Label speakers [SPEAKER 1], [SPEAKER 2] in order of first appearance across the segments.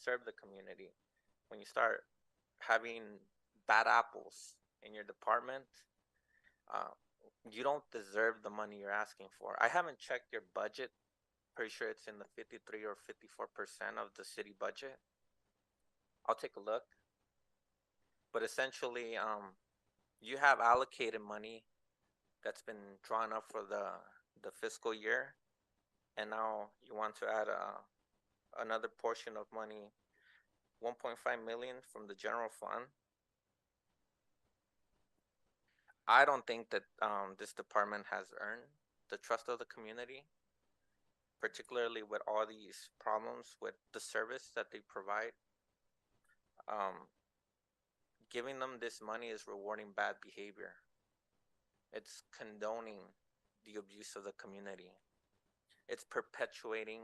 [SPEAKER 1] serve the community. When you start having bad apples in your department, uh, you don't deserve the money you're asking for. I haven't checked your budget. Pretty sure it's in the 53 or 54% of the city budget. I'll take a look. But essentially, you have allocated money that's been drawn up for the fiscal year, and now you want to add another portion of money, 1.5 million from the general fund. I don't think that this department has earned the trust of the community, particularly with all these problems with the service that they provide. Um, Giving them this money is rewarding bad behavior. It's condoning the abuse of the community. It's perpetuating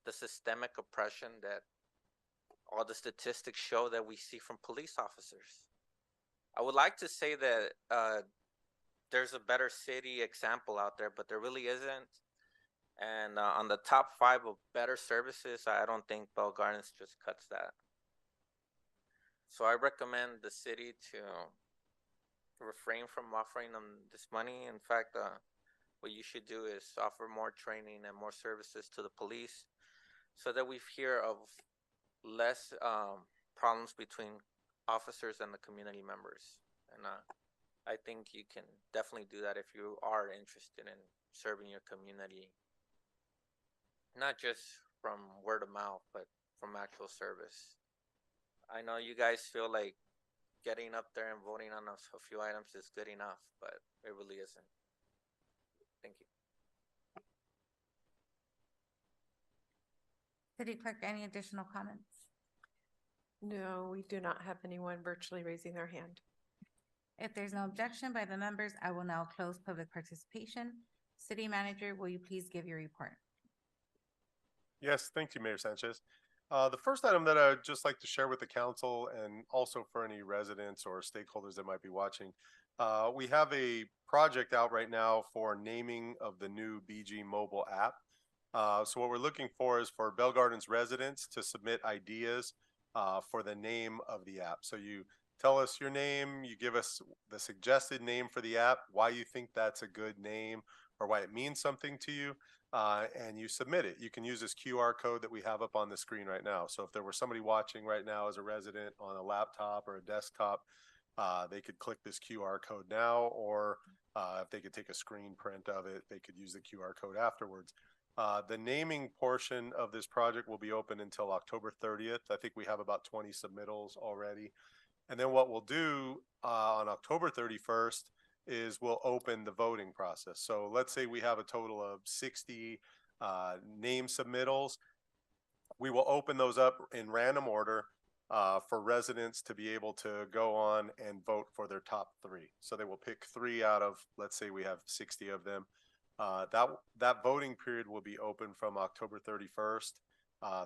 [SPEAKER 1] the systemic oppression that all the statistics show that we see from police officers. I would like to say that there's a better city example out there, but there really isn't. And on the top 5 of better services, I don't think Bell Gardens just cuts that. So I recommend the city to refrain from offering them this money. In fact, what you should do is offer more training and more services to the police so that we hear of less problems between officers and the community members. And I think you can definitely do that if you are interested in serving your community, not just from word of mouth, but from actual service. I know you guys feel like getting up there and voting on a few items is good enough, but it really isn't. Thank you.
[SPEAKER 2] City Clerk, any additional comments?
[SPEAKER 3] No, we do not have anyone virtually raising their hand.
[SPEAKER 2] If there's no objection by the members, I will now close public participation. City Manager, will you please give your report?
[SPEAKER 4] Yes, thank you, Mayor Sanchez. The first item that I'd just like to share with the council and also for any residents or stakeholders that might be watching, we have a project out right now for naming of the new BG mobile app. So what we're looking for is for Bell Gardens residents to submit ideas for the name of the app. So you tell us your name, you give us the suggested name for the app, why you think that's a good name or why it means something to you. And you submit it. You can use this QR code that we have up on the screen right now. So if there were somebody watching right now as a resident on a laptop or a desktop, they could click this QR code now, or if they could take a screen print of it, they could use the QR code afterwards. The naming portion of this project will be open until October 30th. I think we have about 20 submittals already. And then what we'll do on October 31st is we'll open the voting process. So let's say we have a total of 60 name submittals. We will open those up in random order for residents to be able to go on and vote for their top 3. So they will pick 3 out of, let's say we have 60 of them. That voting period will be open from October 31st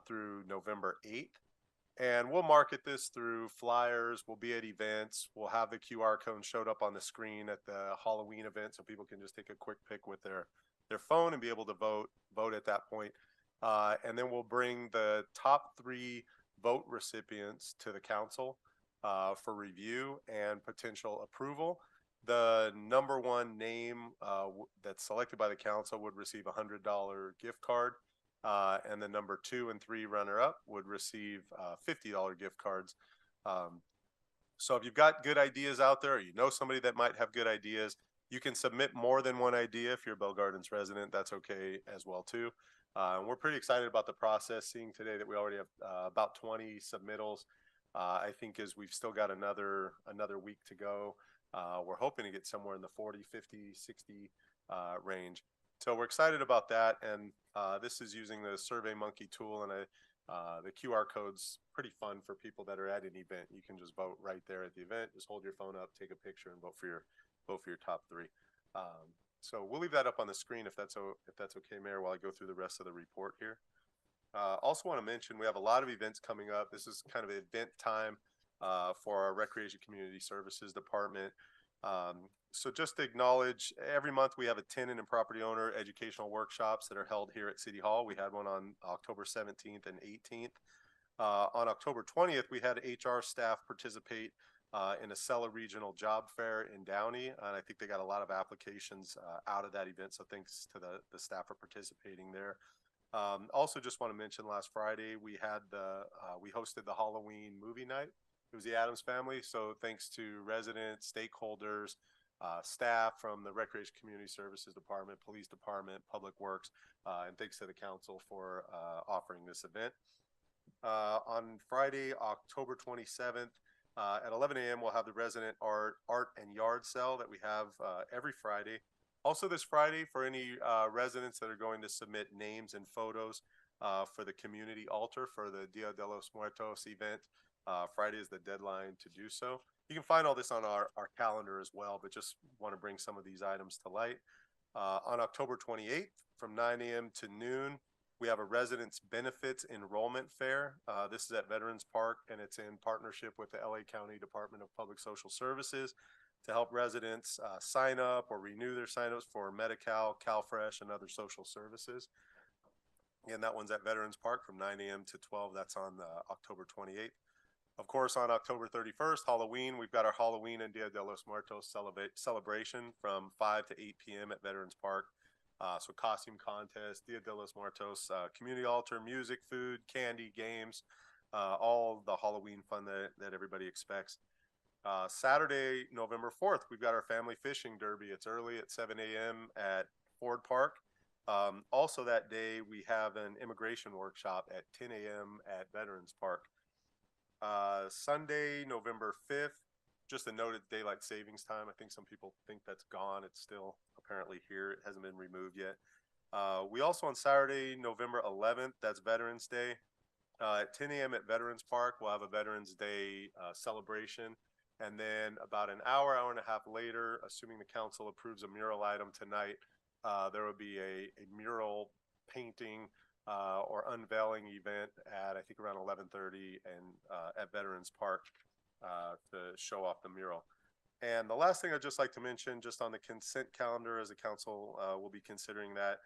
[SPEAKER 4] through November 8th. And we'll market this through flyers. We'll be at events. We'll have the QR code showed up on the screen at the Halloween event, so people can just take a quick pic with their phone and be able to vote at that point. And then we'll bring the top 3 vote recipients to the council for review and potential approval. The number 1 name that's selected by the council would receive a $100 gift card. And the number 2 and 3 runner-up would receive $50 gift cards. So if you've got good ideas out there, or you know somebody that might have good ideas, you can submit more than one idea. If you're a Bell Gardens resident, that's okay as well too. We're pretty excited about the process. Seeing today that we already have about 20 submittals, I think as we've still got another week to go. We're hoping to get somewhere in the 40, 50, 60 range. So we're excited about that, and this is using the SurveyMonkey tool, and the QR code's pretty fun for people that are at an event. You can just vote right there at the event. Just hold your phone up, take a picture, and vote for your top 3. So we'll leave that up on the screen if that's okay, Mayor, while I go through the rest of the report here. Also want to mention we have a lot of events coming up. This is kind of event time for our Recreation Community Services Department. So just to acknowledge, every month we have a tenant and property owner educational workshops that are held here at City Hall. We had one on October 17th and 18th. On October 20th, we had HR staff participate in a Acela Regional Job Fair in Downey, and I think they got a lot of applications out of that event. So thanks to the staff for participating there. Also, just want to mention last Friday we hosted the Halloween movie night. It was the Addams Family. So thanks to residents, stakeholders, staff from the Recreation Community Services Department, Police Department, Public Works, and thanks to the council for offering this event. On Friday, October 27th, at 11 a.m., we'll have the resident art and yard sale that we have every Friday. Also this Friday, for any residents that are going to submit names and photos for the community altar for the Dia de los Muertos event, Friday is the deadline to do so. You can find all this on our calendar as well, but just want to bring some of these items to light. On October 28th, from 9 a.m. to noon, we have a residents benefits enrollment fair. This is at Veterans Park, and it's in partnership with the LA County Department of Public Social Services to help residents sign up or renew their signups for Medi-Cal, CalFresh, and other social services. And that one's at Veterans Park from 9 a.m. to 12. That's on October 28th. Of course, on October 31st, Halloween, we've got our Halloween and Dia de los Muertos celebration from 5 to 8 p.m. at Veterans Park. So costume contest, Dia de los Muertos, community altar, music, food, candy, games, all the Halloween fun that everybody expects. Saturday, November 4th, we've got our family fishing derby. It's early at 7 a.m. at Ford Park. Also that day, we have an immigration workshop at 10 a.m. at Veterans Park. Sunday, November 5th, just a note of daylight savings time. I think some people think that's gone. It's still apparently here. It hasn't been removed yet. We also on Saturday, November 11th, that's Veterans Day. At 10 a.m. at Veterans Park, we'll have a Veterans Day celebration. And then about an hour and a half later, assuming the council approves a mural item tonight, there will be a mural painting or unveiling event at, I think, around 11:30 and at Veterans Park to show off the mural. And the last thing I'd just like to mention, just on the consent calendar, as the council will be considering that,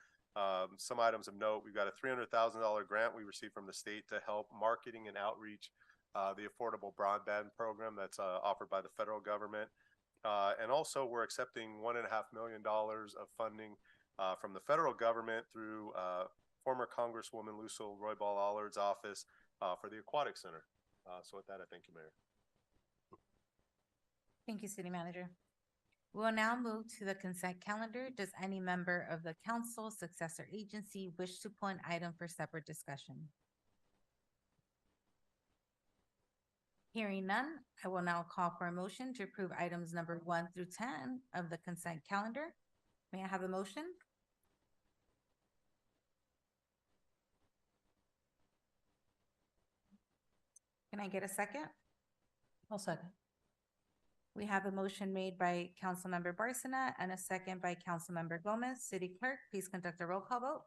[SPEAKER 4] some items of note. We've got a $300,000 grant we received from the state to help marketing and outreach the affordable broadband program that's offered by the federal government. And also we're accepting $1.5 million of funding from the federal government through former Congresswoman Lucille Roybal Allard's office for the Aquatic Center. So with that, I thank you, Mayor.
[SPEAKER 2] Thank you, City Manager. We will now move to the consent calendar. Does any member of the council, successor agency wish to pull an item for separate discussion? Hearing none, I will now call for a motion to approve items number 1 through 10 of the consent calendar. May I have a motion? Can I get a second?
[SPEAKER 5] I'll second.
[SPEAKER 2] We have a motion made by Councilmember Barcina and a second by Councilmember Gomez. City Clerk, please conduct a roll call vote.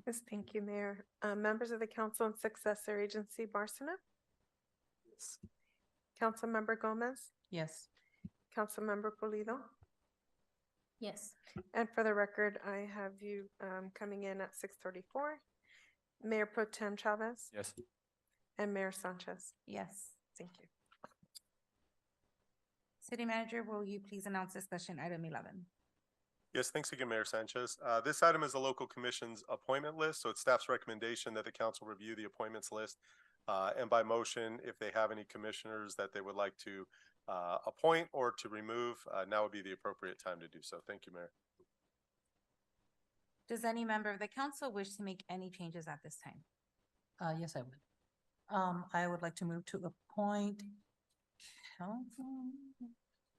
[SPEAKER 3] Yes, thank you, Mayor. Members of the council and successor agency, Barcina?
[SPEAKER 5] Yes.
[SPEAKER 3] Councilmember Gomez?
[SPEAKER 5] Yes.
[SPEAKER 3] Councilmember Pulido?
[SPEAKER 2] Yes.
[SPEAKER 3] And for the record, I have you coming in at 6:34. Mayor Pro Tem Chavez?
[SPEAKER 6] Yes.
[SPEAKER 3] And Mayor Sanchez?
[SPEAKER 2] Yes.
[SPEAKER 3] Thank you.
[SPEAKER 2] City Manager, will you please announce discussion item 11?
[SPEAKER 4] Yes, thanks again, Mayor Sanchez. This item is the local commission's appointment list, so it's staff's recommendation that the council review the appointments list. And by motion, if they have any commissioners that they would like to appoint or to remove, now would be the appropriate time to do so. Thank you, Mayor.
[SPEAKER 2] Does any member of the council wish to make any changes at this time?
[SPEAKER 5] Yes, I would. I would like to move to appoint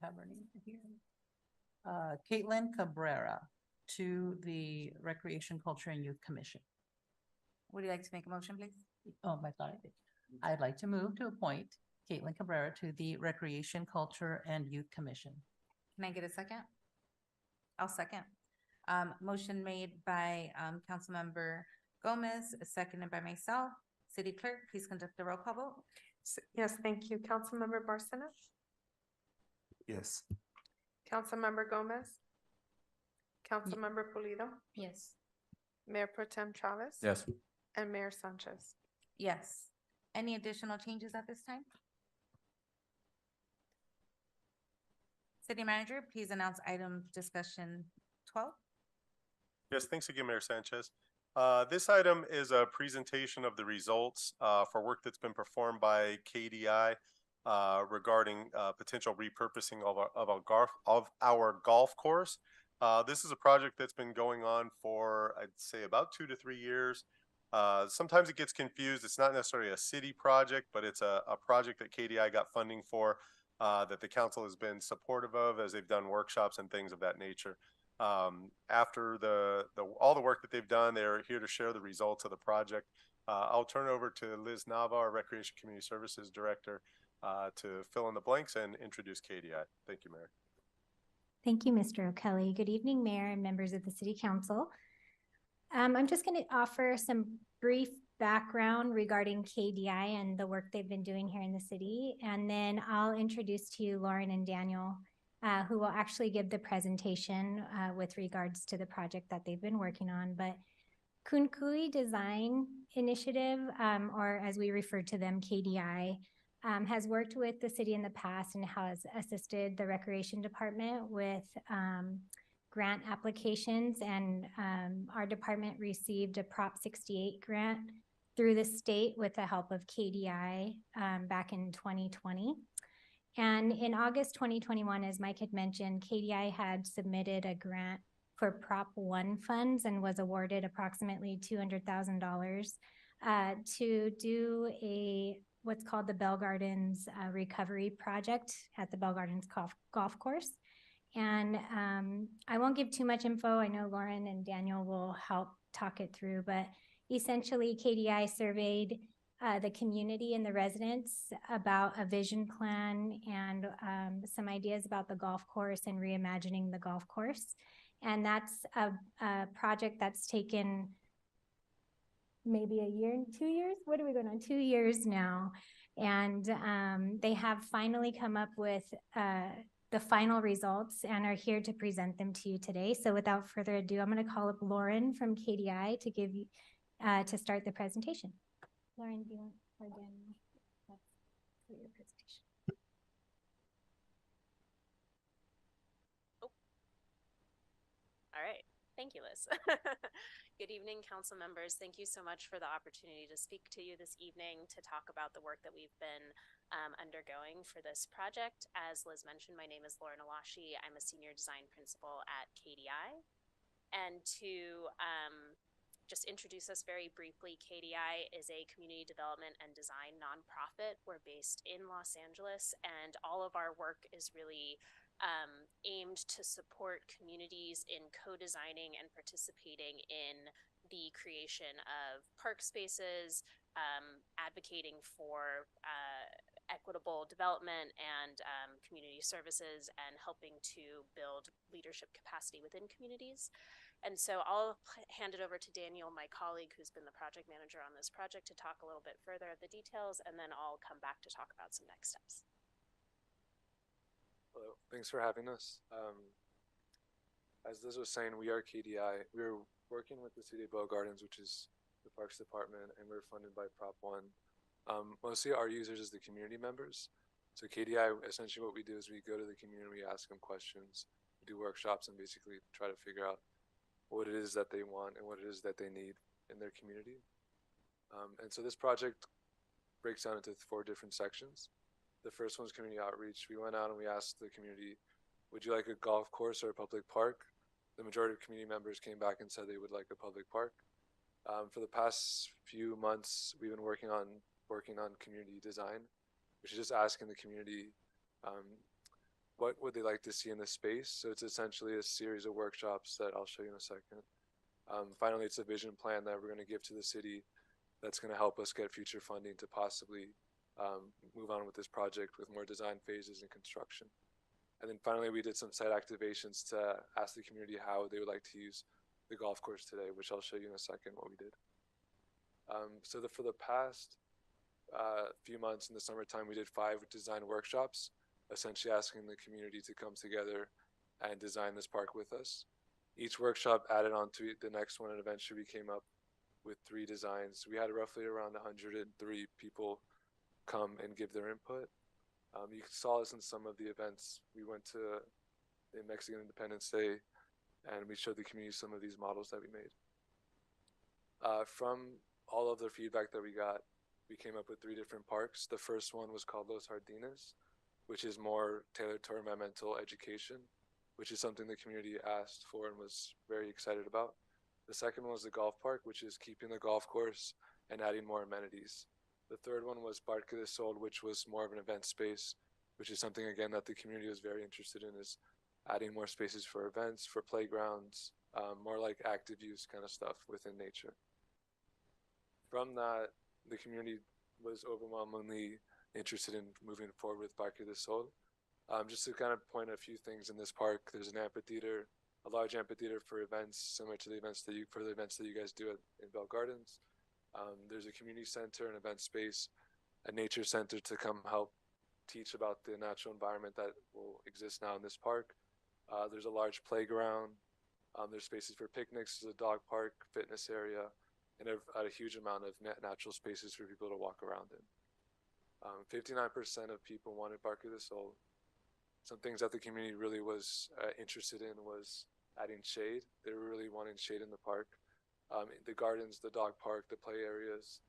[SPEAKER 5] have her name here. Caitlin Cabrera to the Recreation, Culture, and Youth Commission.
[SPEAKER 2] Would you like to make a motion, please?
[SPEAKER 5] Oh, my God, I did. I'd like to move to appoint Caitlin Cabrera to the Recreation, Culture, and Youth Commission.
[SPEAKER 2] Can I get a second? I'll second. Motion made by Councilmember Gomez, seconded by myself. City Clerk, please conduct the roll call vote.
[SPEAKER 3] Yes, thank you. Councilmember Barcina?
[SPEAKER 6] Yes.
[SPEAKER 3] Councilmember Gomez? Councilmember Pulido?
[SPEAKER 2] Yes.
[SPEAKER 3] Mayor Pro Tem Chavez?
[SPEAKER 6] Yes.
[SPEAKER 3] And Mayor Sanchez?
[SPEAKER 2] Yes. Any additional changes at this time? City Manager, please announce item discussion 12.
[SPEAKER 4] Yes, thanks again, Mayor Sanchez. This item is a presentation of the results for work that's been performed by KDI regarding potential repurposing of our golf course. This is a project that's been going on for, I'd say, about 2 to 3 years. Sometimes it gets confused. It's not necessarily a city project, but it's a project that KDI got funding for that the council has been supportive of as they've done workshops and things of that nature. After all the work that they've done, they're here to share the results of the project. I'll turn it over to Liz Nava, our Recreation Community Services Director, to fill in the blanks and introduce KDI. Thank you, Mayor.
[SPEAKER 7] Thank you, Mr. O'Kelly. Good evening, Mayor and members of the City Council. I'm just going to offer some brief background regarding KDI and the work they've been doing here in the city, and then I'll introduce to you Lauren and Daniel, who will actually give the presentation with regards to the project that they've been working on. But Kunkui Design Initiative, or as we refer to them, KDI, has worked with the city in the past and has assisted the Recreation Department with grant applications, and our department received a Prop 68 grant through the state with the help of KDI back in 2020. And in August 2021, as Mike had mentioned, KDI had submitted a grant for Prop 1 funds and was awarded approximately $200,000 to do what's called the Bell Gardens Recovery Project at the Bell Gardens Golf Course. And I won't give too much info. I know Lauren and Daniel will help talk it through, but essentially KDI surveyed the community and the residents about a vision plan and some ideas about the golf course and reimagining the golf course. And that's a project that's taken maybe a year, 2 years. What are we going on? 2 years now. And they have finally come up with the final results and are here to present them to you today. So without further ado, I'm going to call up Lauren from KDI to give you to start the presentation. Lauren, do you want or Daniel? That's for your presentation.
[SPEAKER 8] All right. Thank you, Liz. Good evening, council members. Thank you so much for the opportunity to speak to you this evening to talk about the work that we've been undergoing for this project. As Liz mentioned, my name is Lauren Alashi. I'm a senior design principal at KDI. And to just introduce us very briefly, KDI is a community development and design nonprofit. We're based in Los Angeles, and all of our work is really aimed to support communities in co-designing and participating in the creation of park spaces, advocating for equitable development and community services, and helping to build leadership capacity within communities. And so I'll hand it over to Daniel, my colleague, who's been the project manager on this project, to talk a little bit further of the details, and then I'll come back to talk about some next steps.
[SPEAKER 9] Hello, thanks for having us. As Liz was saying, we are KDI. We're working with the City of Bell Gardens, which is the Parks Department, and we're funded by Prop 1. Mostly our users is the community members. So KDI, essentially what we do is we go to the community, we ask them questions, we do workshops, and basically try to figure out what it is that they want and what it is that they need in their community. And so this project breaks down into 4 different sections. The first one is community outreach. We went out and we asked the community, would you like a golf course or a public park? The majority of community members came back and said they would like a public park. For the past few months, we've been working on community design, which is just asking the community what would they like to see in the space. So it's essentially a series of workshops that I'll show you in a second. Finally, it's a vision plan that we're going to give to the city that's going to help us get future funding to possibly move on with this project with more design phases and construction. And then finally, we did some site activations to ask the community how they would like to use the golf course today, which I'll show you in a second what we did. For the past few months in the summertime, we did 5 design workshops, essentially asking the community to come together and design this park with us. Each workshop added on to the next one, and eventually we came up with 3 designs. We had roughly around 103 people come and give their input. You saw us in some of the events. We went to the Mexican Independence Day, and we showed the community some of these models that we made. From all of the feedback that we got, we came up with 3 different parks. The first one was called Los Jardines, which is more tailored to environmental education, which is something the community asked for and was very excited about. The second one was the golf park, which is keeping the golf course and adding more amenities. The third one was Parque del Sol, which was more of an event space, which is something, again, that the community was very interested in, is adding more spaces for events, for playgrounds, more like active use kind of stuff within nature. From that, the community was overwhelmingly interested in moving forward with Parque del Sol. Just to kind of point a few things in this park, there's an amphitheater, a large amphitheater for events similar to the events that you guys do in Bell Gardens. There's a community center, an event space, a nature center to come help teach about the natural environment that will exist now in this park. There's a large playground. There's spaces for picnics, there's a dog park, fitness area, and a huge amount of natural spaces for people to walk around in. 59% of people wanted Parque del Sol. Some things that the community really was interested in was adding shade. They were really wanting shade in the park. The gardens, the dog park, the play areas.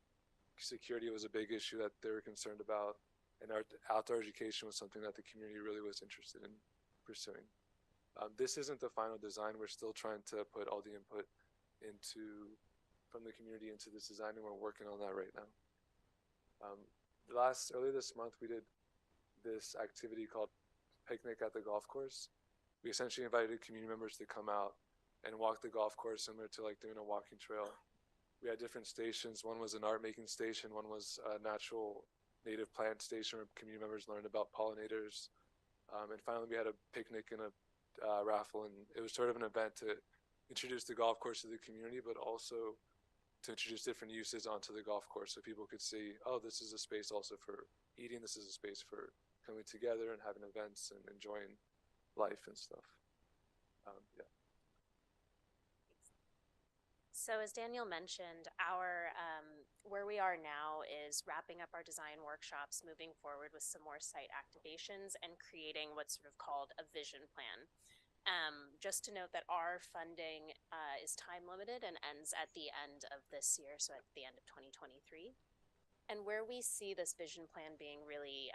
[SPEAKER 9] Security was a big issue that they were concerned about. And our outdoor education was something that the community really was interested in pursuing. This isn't the final design. We're still trying to put all the input from the community into this design, and we're working on that right now. Earlier this month, we did this activity called Picnic at the Golf Course. We essentially invited community members to come out and walk the golf course, similar to like doing a walking trail. We had different stations. One was an art making station. One was a natural native plant station where community members learned about pollinators. And finally, we had a picnic and a raffle, and it was sort of an event to introduce the golf course to the community, but also to introduce different uses onto the golf course so people could see, oh, this is a space also for eating. This is a space for coming together and having events and enjoying life and stuff. Yeah.
[SPEAKER 8] So as Daniel mentioned, our where we are now is wrapping up our design workshops, moving forward with some more site activations, and creating what's sort of called a vision plan. Just to note that our funding is time limited and ends at the end of this year, so at the end of 2023. And where we see this vision plan being really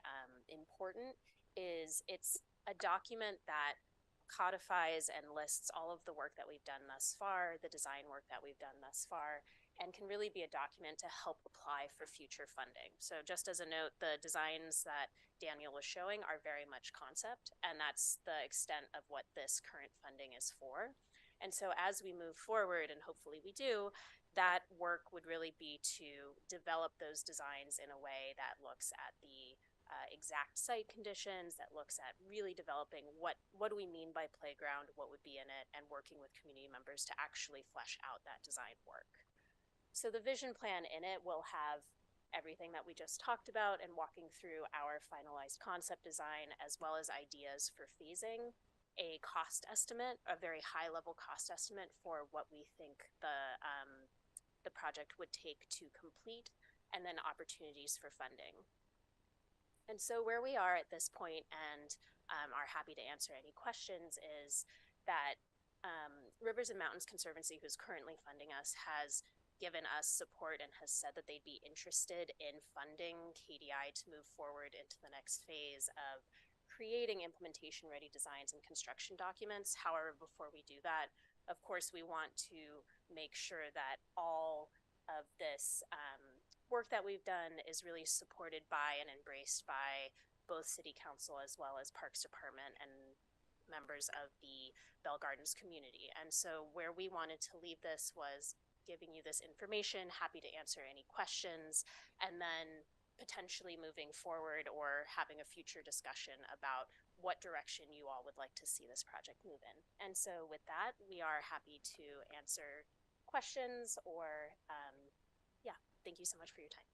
[SPEAKER 8] important is it's a document that codifies and lists all of the work that we've done thus far, the design work that we've done thus far, and can really be a document to help apply for future funding. So just as a note, the designs that Daniel was showing are very much concept, and that's the extent of what this current funding is for. And so as we move forward, and hopefully we do, that work would really be to develop those designs in a way that looks at the exact site conditions, that looks at really developing what do we mean by playground, what would be in it, and working with community members to actually flesh out that design work. So the vision plan in it will have everything that we just talked about and walking through our finalized concept design, as well as ideas for phasing, a cost estimate, a very high level cost estimate for what we think the project would take to complete, and then opportunities for funding. And so where we are at this point, and are happy to answer any questions, is that Rivers and Mountains Conservancy, who's currently funding us, has given us support and has said that they'd be interested in funding KDI to move forward into the next phase of creating implementation ready designs and construction documents. However, before we do that, of course, we want to make sure that all of this work that we've done is really supported by and embraced by both City Council as well as Parks Department and members of the Bell Gardens community. And so where we wanted to leave this was giving you this information, happy to answer any questions, and then potentially moving forward or having a future discussion about what direction you all would like to see this project move in. And so with that, we are happy to answer questions or, yeah, thank you so much for your time.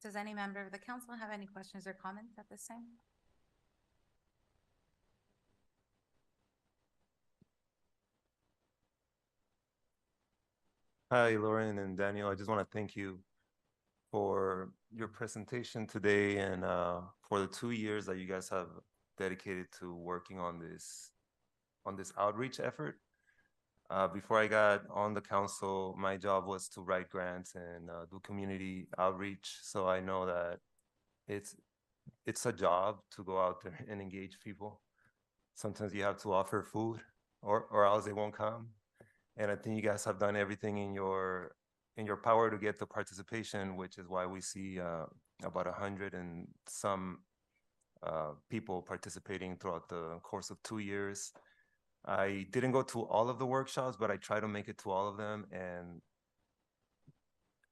[SPEAKER 2] Does any member of the council have any questions or comments at this time?
[SPEAKER 6] Hi, Lauren and Daniel. I just want to thank you for your presentation today and for the 2 years that you guys have dedicated to working on this outreach effort. Before I got on the council, my job was to write grants and do community outreach. So I know that it's it's a job to go out there and engage people. Sometimes you have to offer food or else they won't come. And I think you guys have done everything in your power to get the participation, which is why we see about 100 and some people participating throughout the course of 2 years. I didn't go to all of the workshops, but I try to make it to all of them. And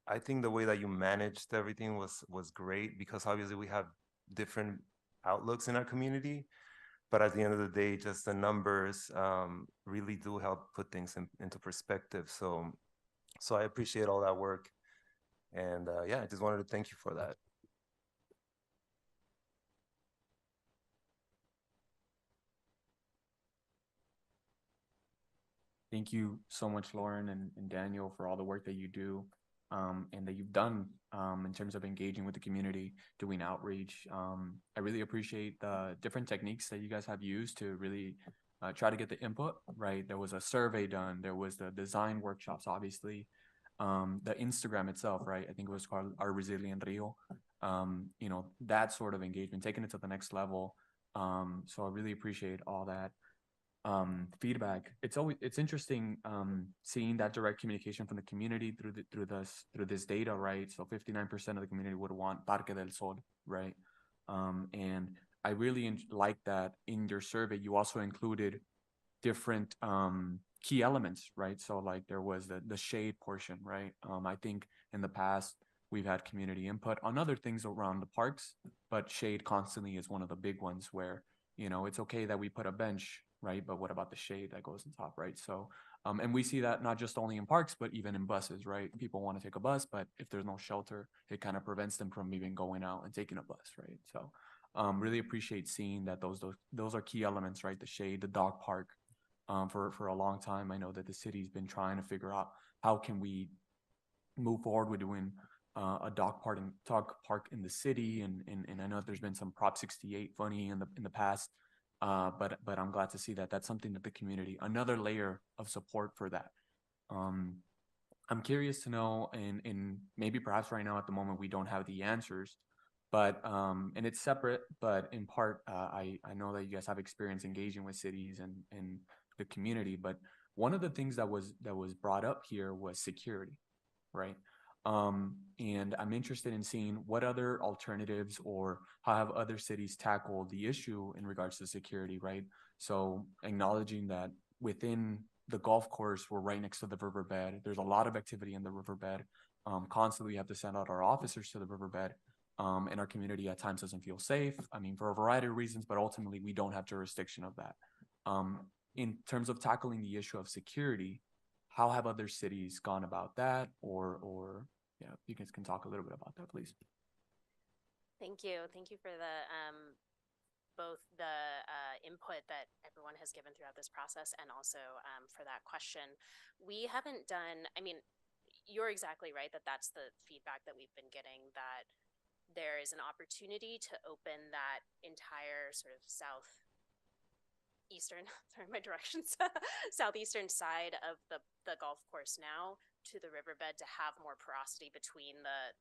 [SPEAKER 6] I think the way that you managed everything was great because obviously we have different outlooks in our community. But at the end of the day, just the numbers really do help put things into perspective. So I appreciate all that work. And yeah, I just wanted to thank you for that.
[SPEAKER 10] Thank you so much, Lauren and Daniel, for all the work that you do and that you've done in terms of engaging with the community, doing outreach. I really appreciate the different techniques that you guys have used to really try to get the input, right? There was a survey done. There was the design workshops, obviously. The Instagram itself, right? I think it was called Our Resilient Rio. You know, that sort of engagement, taking it to the next level. So I really appreciate all that feedback. It's interesting seeing that direct communication from the community through this data, right? So 59% of the community would want Parque del Sol, right? And I really like that in your survey you also included different key elements, right? So like there was the shade portion, right? I think in the past we've had community input on other things around the parks, but shade constantly is one of the big ones where, you know, it's okay that we put a bench, right? But what about the shade that goes on top, right? So, and we see that not just only in parks, but even in buses, right? People want to take a bus, but if there's no shelter, it kind of prevents them from even going out and taking a bus, right? So, really appreciate seeing that those are key elements, right? The shade, the dog park. For a long time, I know that the city's been trying to figure out how can we move forward with doing a dog park in the city, and I know there's been some Prop 68 funny in the past, but I'm glad to see that that's something that the community, another layer of support for that. I'm curious to know, and maybe perhaps right now at the moment we don't have the answers, but and it's separate, but in part I know that you guys have experience engaging with cities and the community, but one of the things that was brought up here was security, right? And I'm interested in seeing what other alternatives or how have other cities tackled the issue in regards to security, right? So acknowledging that within the golf course, we're right next to the riverbed. There's a lot of activity in the riverbed. Constantly, we have to send out our officers to the riverbed. And our community at times doesn't feel safe. I mean, for a variety of reasons, but ultimately we don't have jurisdiction of that. In terms of tackling the issue of security, how have other cities gone about that? Or yeah, you guys can talk a little bit about that, please.
[SPEAKER 8] Thank you. Thank you for the both the input that everyone has given throughout this process and also for that question. We haven't done, I mean, you're exactly right that that's the feedback that we've been getting, that there is an opportunity to open that entire sort of southeastern, sorry, my directions, southeastern side of the golf course now to the riverbed to have more porosity between the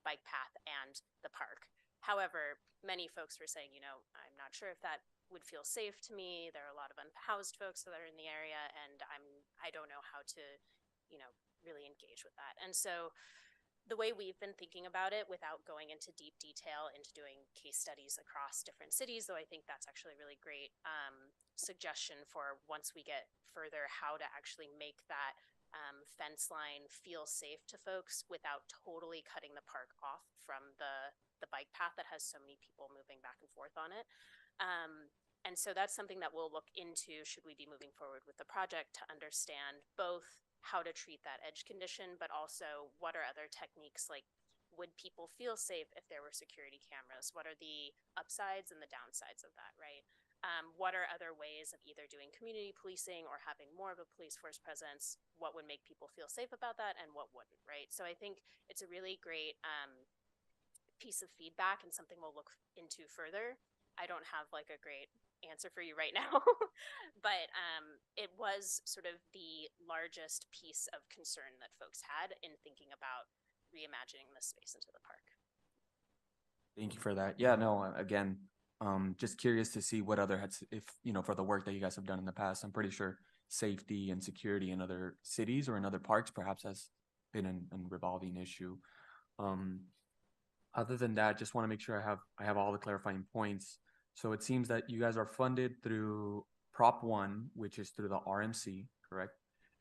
[SPEAKER 8] bike path and the park. However, many folks were saying, you know, I'm not sure if that would feel safe to me. There are a lot of unhoused folks that are in the area, and I don't know how to, you know, really engage with that. And so the way we've been thinking about it, without going into deep detail into doing case studies across different cities, though I think that's actually a really great suggestion for once we get further, how to actually make that fence line feel safe to folks without totally cutting the park off from the bike path that has so many people moving back and forth on it. And so that's something that we'll look into should we be moving forward with the project, to understand both how to treat that edge condition, but also what are other techniques, like would people feel safe if there were security cameras? What are the upsides and the downsides of that, right? what are other ways of either doing community policing or having more of a police force presence? What would make people feel safe about that and what wouldn't, right? So I think it's a really great piece of feedback and something we'll look into further. I don't have like a great answer for you right now, but it was sort of the largest piece of concern that folks had in thinking about reimagining this space into the park.
[SPEAKER 10] Thank you for that. Yeah, no, again, just curious to see what other if, you know, for the work that you guys have done in the past, I'm pretty sure safety and security in other cities or in other parks perhaps has been a revolving issue. Other than that, just want to make sure I have all the clarifying points. So it seems that you guys are funded through Prop 1, which is through the RMC, correct?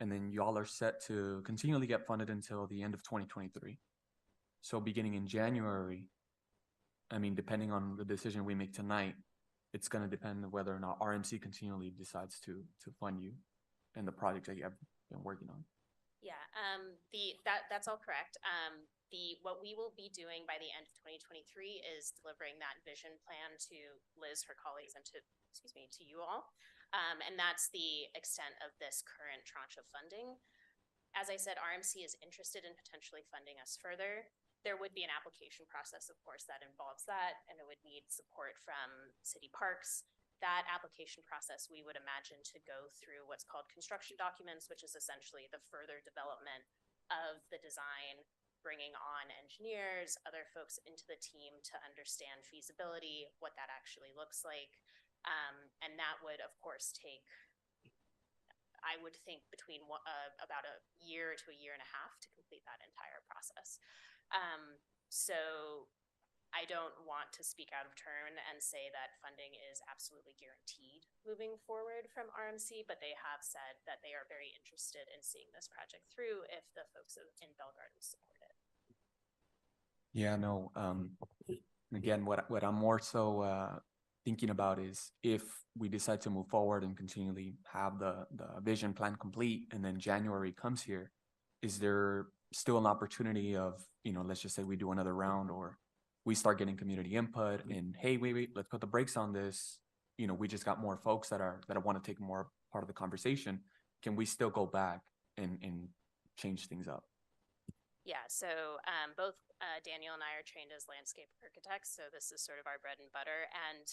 [SPEAKER 10] And then y'all are set to continually get funded until the end of 2023. So beginning in January, I mean, depending on the decision we make tonight, it's going to depend on whether or not RMC continually decides to fund you and the projects that you have been working on.
[SPEAKER 8] Yeah, that's all correct. What we will be doing by the end of 2023 is delivering that vision plan to Liz, her colleagues, and to you all. And that's the extent of this current tranche of funding. As I said, RMC is interested in potentially funding us further. There would be an application process, of course, that involves that, and it would need support from city parks. That application process, we would imagine to go through what's called construction documents, which is essentially the further development of the design, bringing on engineers, other folks into the team to understand feasibility, what that actually looks like. And that would, of course, take, I would think, between about a year to a year and a half to complete that entire process. So I don't want to speak out of turn and say that funding is absolutely guaranteed moving forward from RMC, but they have said that they are very interested in seeing this project through if the folks in Bell Gardens support it.
[SPEAKER 10] Yeah, no, again, what I'm more so thinking about is if we decide to move forward and continually have the vision plan complete and then January comes here, is there still an opportunity of, you know, let's just say we do another round or we start getting community input and, hey, wait, let's put the brakes on this. You know, we just got more folks that want to take more part of the conversation. Can we still go back and change things up?
[SPEAKER 8] Yeah, so both Daniel and I are trained as landscape architects, so this is sort of our bread and butter. And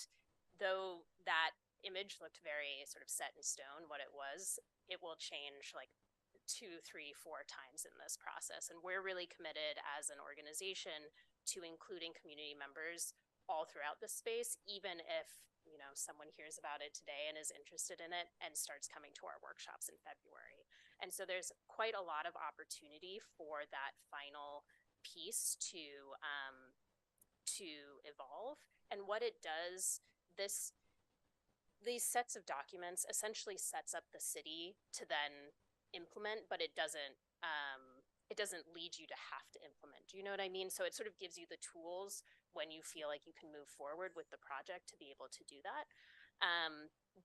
[SPEAKER 8] though that image looked very sort of set in stone, what it will change like 2, 3, 4 times in this process. And we're really committed as an organization to including community members all throughout this space, even if, you know, someone hears about it today and is interested in it and starts coming to our workshops in February. And so there's quite a lot of opportunity for that final piece to evolve. And what it does, these sets of documents essentially sets up the city to then implement, but it doesn't lead you to have to implement. Do you know what I mean? So it sort of gives you the tools when you feel like you can move forward with the project to be able to do that.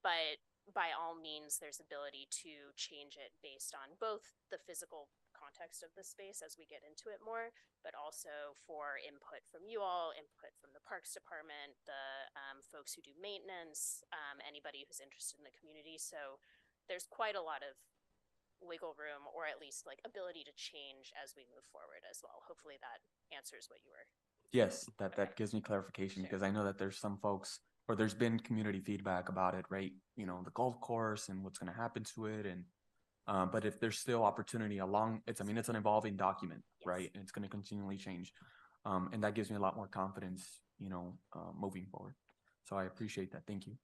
[SPEAKER 8] But by all means, there's ability to change it based on both the physical context of the space as we get into it more, but also for input from you all, input from the Parks Department, the folks who do maintenance, anybody who's interested in the community. So there's quite a lot of wiggle room, or at least like ability to change as we move forward as well. Hopefully that answers what you were.
[SPEAKER 10] Yes, that gives me clarification, because I know that there's some folks, or there's been community feedback about it, right? You know, the golf course and what's going to happen to it. And but if there's still opportunity along, it's an evolving document, yes, right? And it's going to continually change. And that gives me a lot more confidence, you know, moving forward. So I appreciate that. Thank you.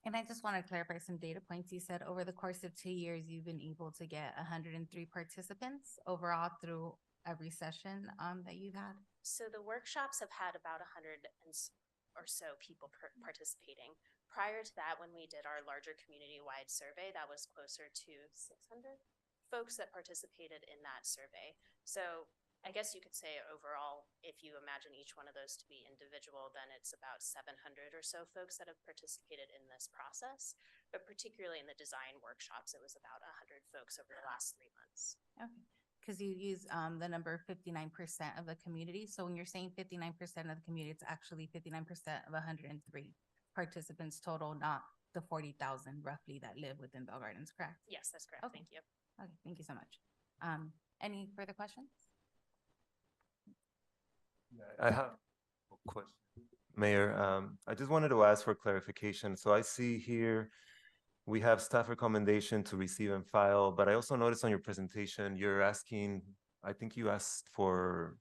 [SPEAKER 2] And I just want to clarify some data points. You said over the course of 2 years, you've been able to get 103 participants overall through every session that you've had?
[SPEAKER 8] So the workshops have had about 100 or so people participating. Prior to that, when we did our larger community-wide survey, that was closer to 600 folks that participated in that survey. So I guess you could say overall, if you imagine each one of those to be individual, then it's about 700 or so folks that have participated in this process. But particularly in the design workshops, it was about 100 folks over the last 3 months.
[SPEAKER 2] Okay. because you use the number 59% of the community. So when you're saying 59% of the community, it's actually 59% of 103 participants total, not the 40,000 roughly that live within Bell Gardens, correct?
[SPEAKER 8] Yes, that's correct.
[SPEAKER 2] Okay.
[SPEAKER 8] Thank you.
[SPEAKER 2] Okay, thank you so much. Any further questions?
[SPEAKER 6] I have a question. Mayor, I just wanted to ask for clarification. So I see here we have staff recommendation to receive and file, but I also noticed on your presentation, you're asking, I think you asked for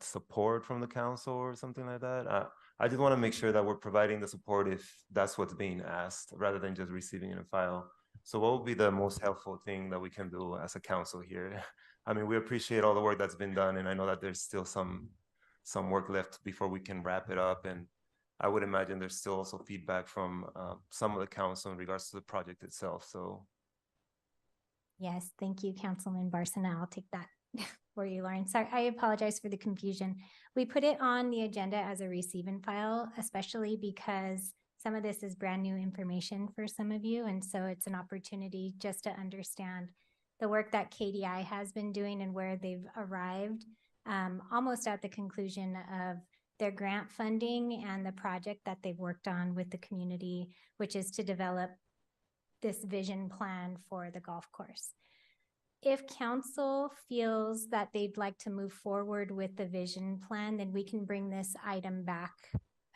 [SPEAKER 6] support from the council or something like that. I just want to make sure that we're providing the support if that's what's being asked, rather than just receiving it in file. So what would be the most helpful thing that we can do as a council here? I mean, we appreciate all the work that's been done, and I know that there's still some work left before we can wrap it up. And I would imagine there's still also feedback from some of the council in regards to the project itself. So
[SPEAKER 7] Yes, thank you, Councilman Barsana. I'll take that for you, Lauren. Sorry, I apologize for the confusion. We put it on the agenda as a receive and file, especially because some of this is brand new information for some of you. And so it's an opportunity just to understand the work that KDI has been doing and where they've arrived, almost at the conclusion of their grant funding and the project that they've worked on with the community, which is to develop this vision plan for the golf course. If council feels that they'd like to move forward with the vision plan, then we can bring this item back.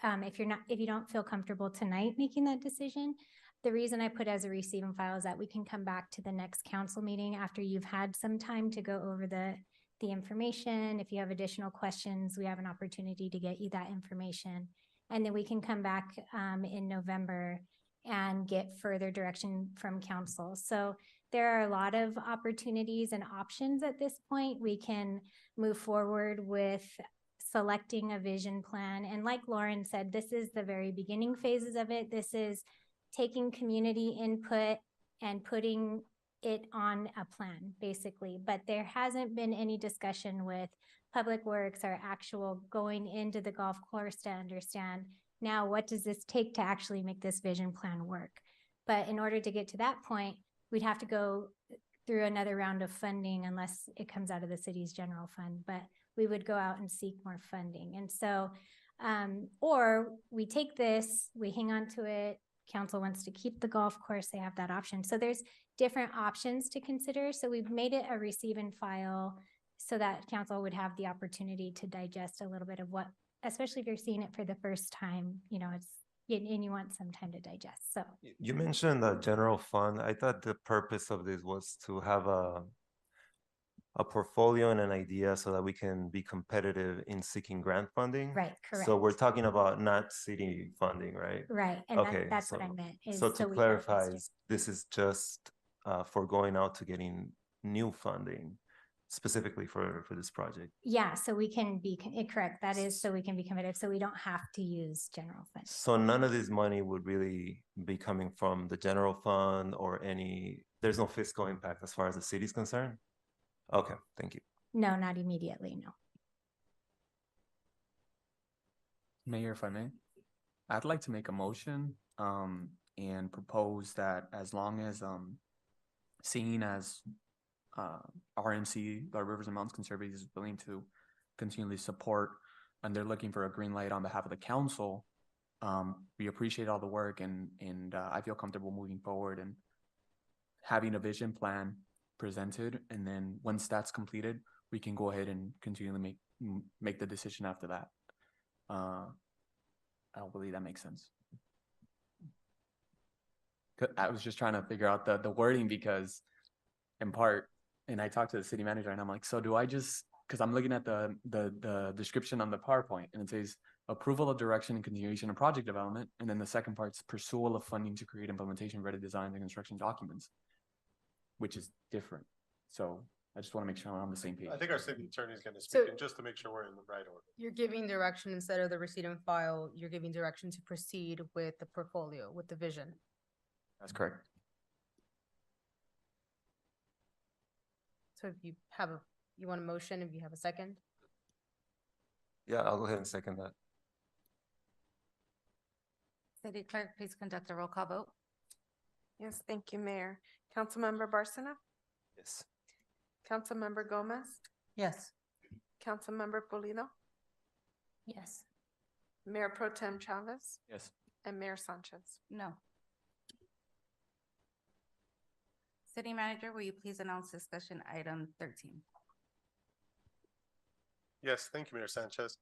[SPEAKER 7] If you don't feel comfortable tonight making that decision, the reason I put as a receive and file is that we can come back to the next council meeting after you've had some time to go over the information. If you have additional questions, we have an opportunity to get you that information. And then we can come back in November and get further direction from council. So there are a lot of opportunities and options at this point. We can move forward with selecting a vision plan. And like Lauren said, this is the very beginning phases of it. This is taking community input and putting it on a plan, basically. But there hasn't been any discussion with Public Works or actual going into the golf course to understand, now what does this take to actually make this vision plan work? But in order to get to that point, we'd have to go through another round of funding unless it comes out of the city's general fund, but we would go out and seek more funding. And so, or we take this, we hang on to it, council wants to keep the golf course, they have that option. So there's different options to consider. So we've made it a receive and file so that council would have the opportunity to digest a little bit of what, especially if you're seeing it for the first time, you know, and you want some time to digest. So
[SPEAKER 6] you mentioned the general fund. I thought the purpose of this was to have a portfolio and an idea so that we can be competitive in seeking grant funding.
[SPEAKER 7] right, correct.
[SPEAKER 6] So we're talking about not city funding, right?
[SPEAKER 7] Right, and
[SPEAKER 6] Okay,
[SPEAKER 7] that's what I
[SPEAKER 6] so-
[SPEAKER 7] meant. Is
[SPEAKER 6] So to
[SPEAKER 7] we
[SPEAKER 6] clarify,
[SPEAKER 7] digest it.
[SPEAKER 6] this is just for going out to getting new funding specifically for this project.
[SPEAKER 7] Yeah, so we can be, correct, that is so we can be competitive, so we don't have to use general fund.
[SPEAKER 6] So none of this money would really be coming from the general fund or there's no fiscal impact as far as the city's concerned? Okay, thank you.
[SPEAKER 7] No, not immediately, no.
[SPEAKER 10] Mayor, if I may, I'd like to make a motion and propose that as long as seeing as RMC, the Rivers and Mountains Conservancy, is willing to continually support and they're looking for a green light on behalf of the council, we appreciate all the work and I feel comfortable moving forward and having a vision plan presented, and then once that's completed, we can go ahead and continually make the decision after that. I don't believe that makes sense. I was just trying to figure out the wording because in part, and I talked to the city manager and I'm like, so do I just, because I'm looking at the description on the PowerPoint and it says approval of direction and continuation of project development. And then the second part's pursual of funding to create implementation ready designs and construction documents, which is different. So I just want to make sure I'm on the same page.
[SPEAKER 4] I think our city attorney is going to speak
[SPEAKER 11] So-
[SPEAKER 4] in just to make sure we're in the right order.
[SPEAKER 11] You're giving direction instead of the receipt and file, you're giving direction to proceed with the portfolio, with the vision.
[SPEAKER 10] That's correct.
[SPEAKER 11] So if you have you want a motion, if you have a second?
[SPEAKER 6] Yeah, I'll go ahead and second that.
[SPEAKER 2] City Clerk, please conduct a roll call vote.
[SPEAKER 3] Yes, thank you, Mayor. Councilmember Barsana?
[SPEAKER 6] Yes.
[SPEAKER 3] Councilmember Gomez,
[SPEAKER 5] Yes.
[SPEAKER 3] Councilmember Polino,
[SPEAKER 7] Yes.
[SPEAKER 3] Mayor Pro Tem Chavez,
[SPEAKER 10] Yes.
[SPEAKER 3] and Mayor Sanchez.
[SPEAKER 2] No. City Manager, will you please announce discussion item 13?
[SPEAKER 4] Yes, thank you, Mayor Sanchez.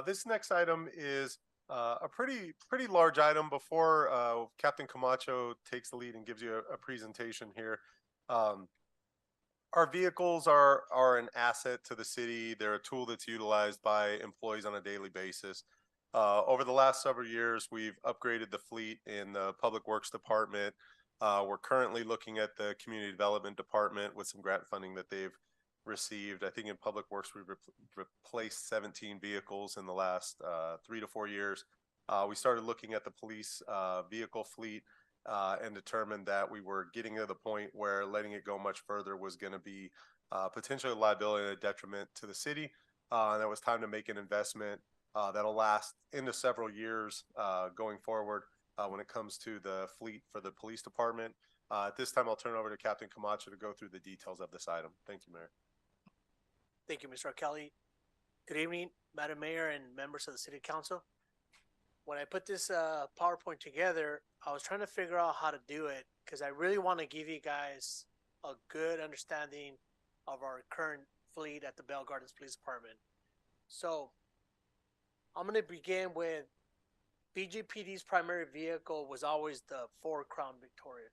[SPEAKER 4] This next item is a pretty large item. Before Captain Camacho takes the lead and gives you a presentation here, our vehicles are an asset to the city. They're a tool that's utilized by employees on a daily basis. Over the last several years, we've upgraded the fleet in the Public Works Department. We're currently looking at the Community Development Department with some grant funding that they've received. I think in Public Works, we've replaced 17 vehicles in the last 3 to 4 years. We started looking at the police vehicle fleet and determined that we were getting to the point where letting it go much further was going to be potentially a liability and a detriment to the city. And it was time to make an investment that'll last into several years going forward when it comes to the fleet for the police department. At this time, I'll turn it over to Captain Camacho to go through the details of this item. Thank you, Mayor.
[SPEAKER 12] Thank you, Mr. Kelly. Good evening, Madam Mayor and members of the City Council. When I put this PowerPoint together, I was trying to figure out how to do it because I really want to give you guys a good understanding of our current fleet at the Bell Gardens Police Department. So I'm going to begin with BGPD's primary vehicle was always the Ford Crown Victoria.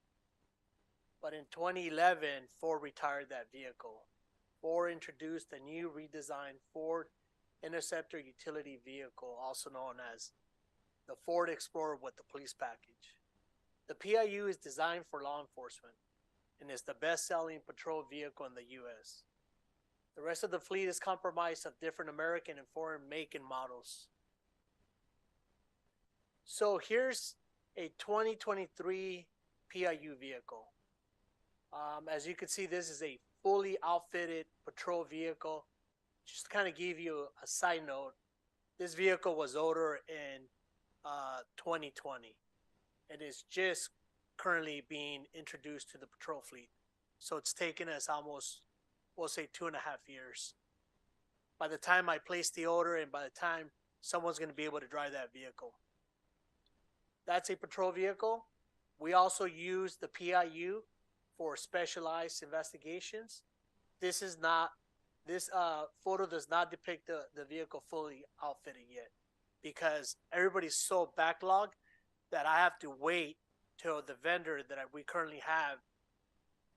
[SPEAKER 12] But in 2011, Ford retired that vehicle. Ford introduced a new redesigned Ford Interceptor utility vehicle, also known as the Ford Explorer with the police package. The PIU is designed for law enforcement and is the best-selling patrol vehicle in the U.S. The rest of the fleet is comprised of different American and foreign make and models. So here's a 2023 PIU vehicle. As you can see, this is a fully outfitted patrol vehicle. Just to kind of give you a side note, this vehicle was ordered in 2020 and is just currently being introduced to the patrol fleet. So it's taken us almost, we'll say 2.5 years. By the time I place the order and by the time someone's going to be able to drive that vehicle. That's a patrol vehicle. We also use the PIU for specialized investigations. This photo does not depict the vehicle fully outfitted yet because everybody's so backlogged that I have to wait till the vendor that we currently have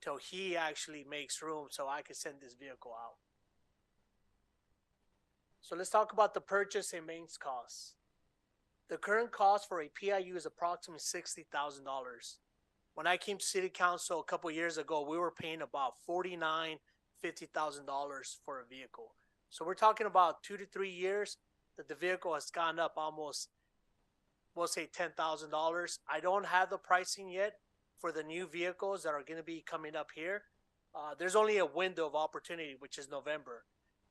[SPEAKER 12] till he actually makes room so I can send this vehicle out. So let's talk about the purchase and maintenance costs. The current cost for a PIU is approximately $60,000. When I came to City Council a couple years ago, we were paying about $49,000, $50,000 for a vehicle. So we're talking about 2 to 3 years that the vehicle has gone up almost, we'll say $10,000. I don't have the pricing yet for the new vehicles that are going to be coming up here. There's only a window of opportunity, which is November.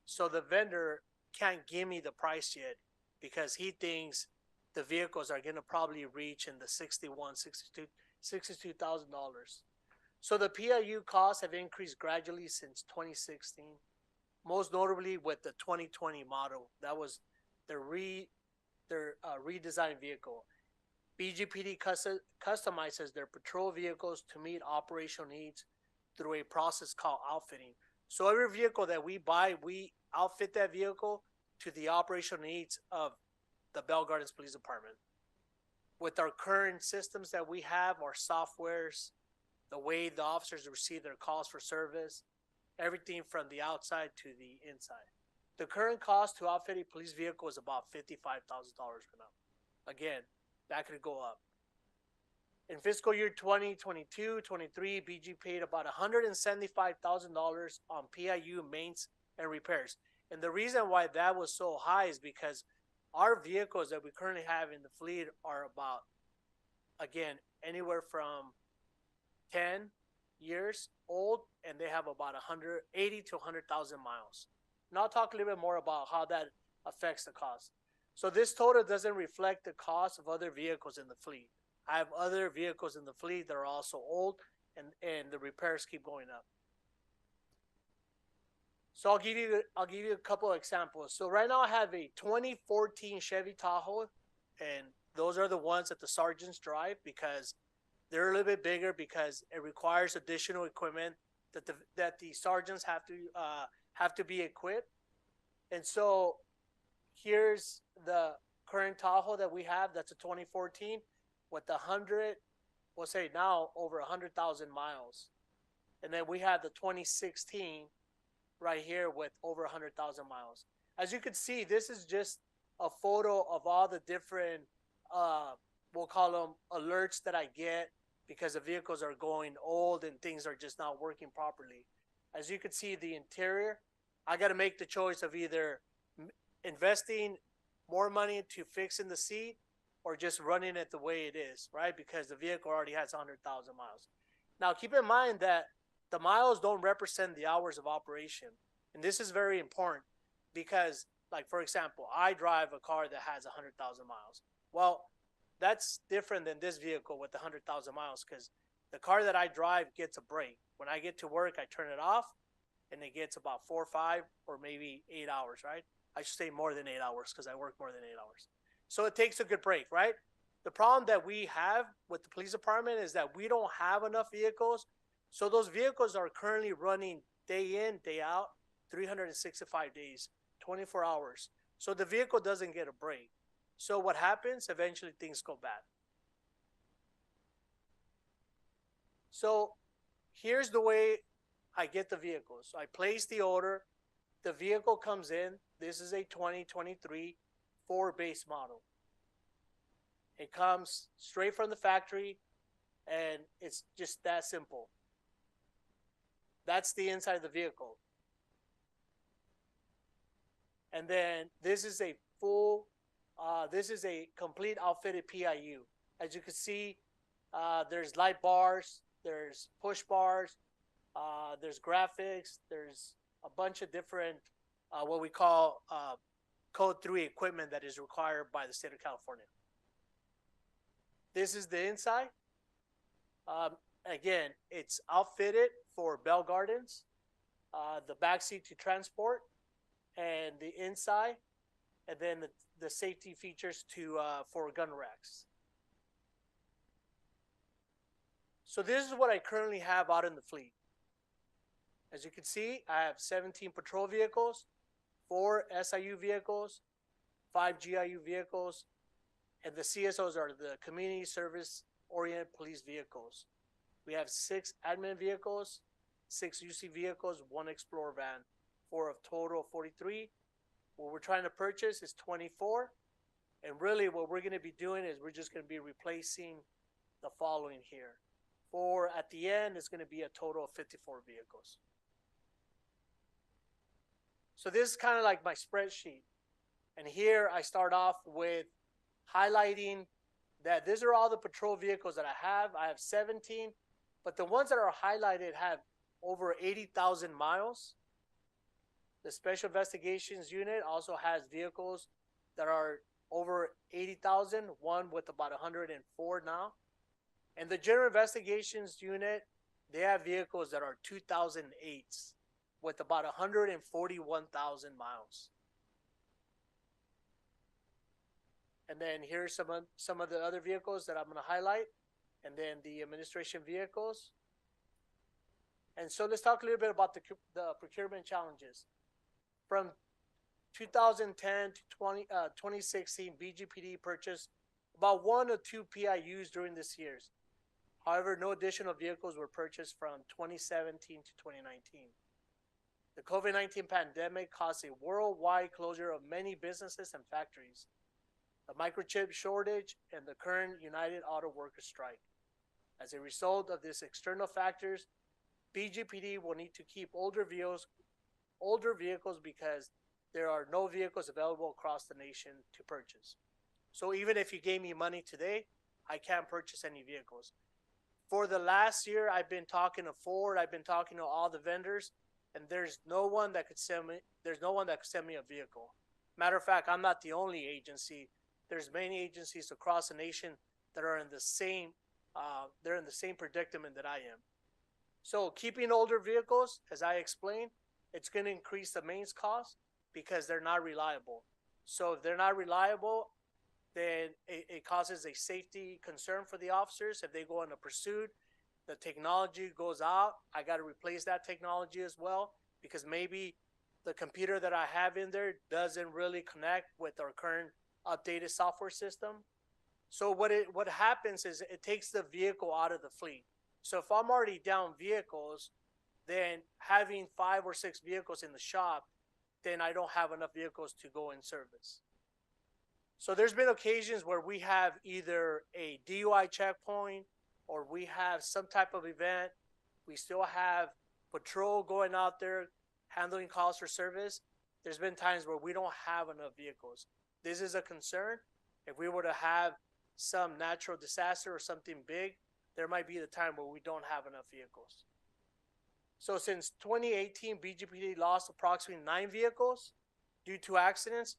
[SPEAKER 12] So the vendor can't give me the price yet because he thinks the vehicles are going to probably reach in the $62,000. So the PIU costs have increased gradually since 2016, most notably with the 2020 model. That was their redesigned vehicle. BGPD customizes their patrol vehicles to meet operational needs through a process called outfitting. So every vehicle that we buy, we outfit that vehicle to the operational needs of the Bell Gardens Police Department. With our current systems that we have, our softwares, the way the officers receive their calls for service, everything from the outside to the inside. The current cost to outfit a police vehicle is about $55,000 for now. Again, that could go up. In fiscal year 2022-23, BG paid about $175,000 on PIU maintenance and repairs. And the reason why that was so high is because our vehicles that we currently have in the fleet are about, again, anywhere from 10 years old, and they have about 180 to 100,000 miles. And I'll talk a little bit more about how that affects the cost. So this total doesn't reflect the cost of other vehicles in the fleet. I have other vehicles in the fleet that are also old, and the repairs keep going up. So I'll give you a couple of examples. So right now I have a 2014 Chevy Tahoe, and those are the ones that the sergeants drive because they're a little bit bigger because it requires additional equipment that the sergeants have to be equipped. And so here's the current Tahoe that we have. That's a 2014 with we'll say now over 100,000 miles. And then we have the 2016 right here with over 100,000 miles. As you can see, this is just a photo of all the different, we'll call them alerts that I get because the vehicles are going old and things are just not working properly. As you can see, the interior, I got to make the choice of either investing more money into fixing the seat or just running it the way it is, right? Because the vehicle already has 100,000 miles. Now, keep in mind that the miles don't represent the hours of operation. And this is very important because, like, for example, I drive a car that has 100,000 miles. Well, that's different than this vehicle with 100,000 miles because the car that I drive gets a break. When I get to work, I turn it off and it gets about 4 or 5 or maybe 8 hours, right? I should say more than 8 hours because I work more than 8 hours. So it takes a good break, right? The problem that we have with the police department is that we don't have enough vehicles. So those vehicles are currently running day in, day out, 365 days, 24 hours. So the vehicle doesn't get a break. So what happens? Eventually things go bad. So here's the way I get the vehicles. So I place the order. The vehicle comes in. This is a 2023 Ford base model. It comes straight from the factory, and it's just that simple. That's the inside of the vehicle. And then this is a complete outfitted PIU. As you can see, there's light bars, there's push bars, there's graphics, there's a bunch of different, what we call Code 3 equipment that is required by the state of California. This is the inside. Again, it's outfitted for bell gardens, the back seat to transport, and the inside, and then the safety features for gun racks. So this is what I currently have out in the fleet. As you can see, I have 17 patrol vehicles, 4 SIU vehicles, 5 GIU vehicles, and the CSOs are the community service oriented police vehicles. We have 6 admin vehicles, 6 UC vehicles, 1 Explorer van, for a total of 43. What we're trying to purchase is 24. And really what we're going to be doing is we're just going to be replacing the following here. For at the end, it's going to be a total of 54 vehicles. So this is kind of like my spreadsheet. And here I start off with highlighting that these are all the patrol vehicles that I have. I have 17, but the ones that are highlighted have over 80,000 miles. The Special Investigations Unit also has vehicles that are over 80,000, one with about 104 now. And the General Investigations Unit, they have vehicles that are 2008s with about 141,000 miles. And then here's some of the other vehicles that I'm going to highlight, and then the administration vehicles. And so let's talk a little bit about the procurement challenges. From 2010 to 2016, BGPD purchased about 1 or 2 PIUs during this years. However, no additional vehicles were purchased from 2017 to 2019. The COVID-19 pandemic caused a worldwide closure of many businesses and factories, the microchip shortage, and the current United Auto Workers strike. As a result of these external factors, BGPD will need to keep older vehicles because there are no vehicles available across the nation to purchase. So even if you gave me money today, I can't purchase any vehicles. For the last year, I've been talking to Ford, I've been talking to all the vendors, and there's no one that could send me a vehicle. Matter of fact, I'm not the only agency. There's many agencies across the nation that are in the same predicament that I am. So keeping older vehicles, as I explained, it's going to increase the maintenance cost because they're not reliable. So if they're not reliable, then it causes a safety concern for the officers. If they go on a pursuit, the technology goes out. I got to replace that technology as well because maybe the computer that I have in there doesn't really connect with our current updated software system. So what happens is it takes the vehicle out of the fleet. So if I'm already down vehicles, then having 5 or 6 vehicles in the shop, then I don't have enough vehicles to go in service. So there's been occasions where we have either a DUI checkpoint or we have some type of event. We still have patrol going out there handling calls for service. There's been times where we don't have enough vehicles. This is a concern. If we were to have some natural disaster or something big, there might be the time where we don't have enough vehicles. So since 2018, BGPD lost approximately 9 vehicles due to accidents.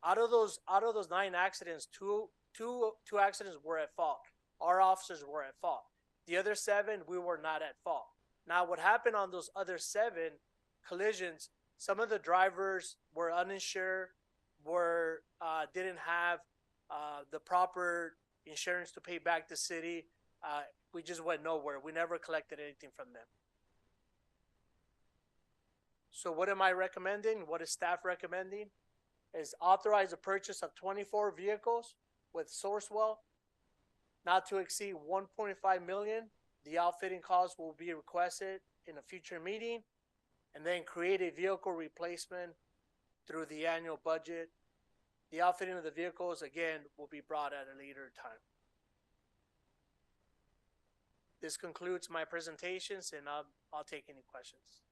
[SPEAKER 12] Out of those 9 accidents, two accidents were at fault. Our officers were at fault. The other 7, we were not at fault. Now, what happened on those other 7 collisions? Some of the drivers were uninsured, didn't have the proper insurance to pay back the city. We just went nowhere. We never collected anything from them. So what am I recommending? What is staff recommending? Is authorize the purchase of 24 vehicles with Sourcewell, not to exceed 1.5 million. The outfitting cost will be requested in a future meeting, and then create a vehicle replacement through the annual budget. The outfitting of the vehicles, again, will be brought at a later time. This concludes my presentations, and I'll take any questions.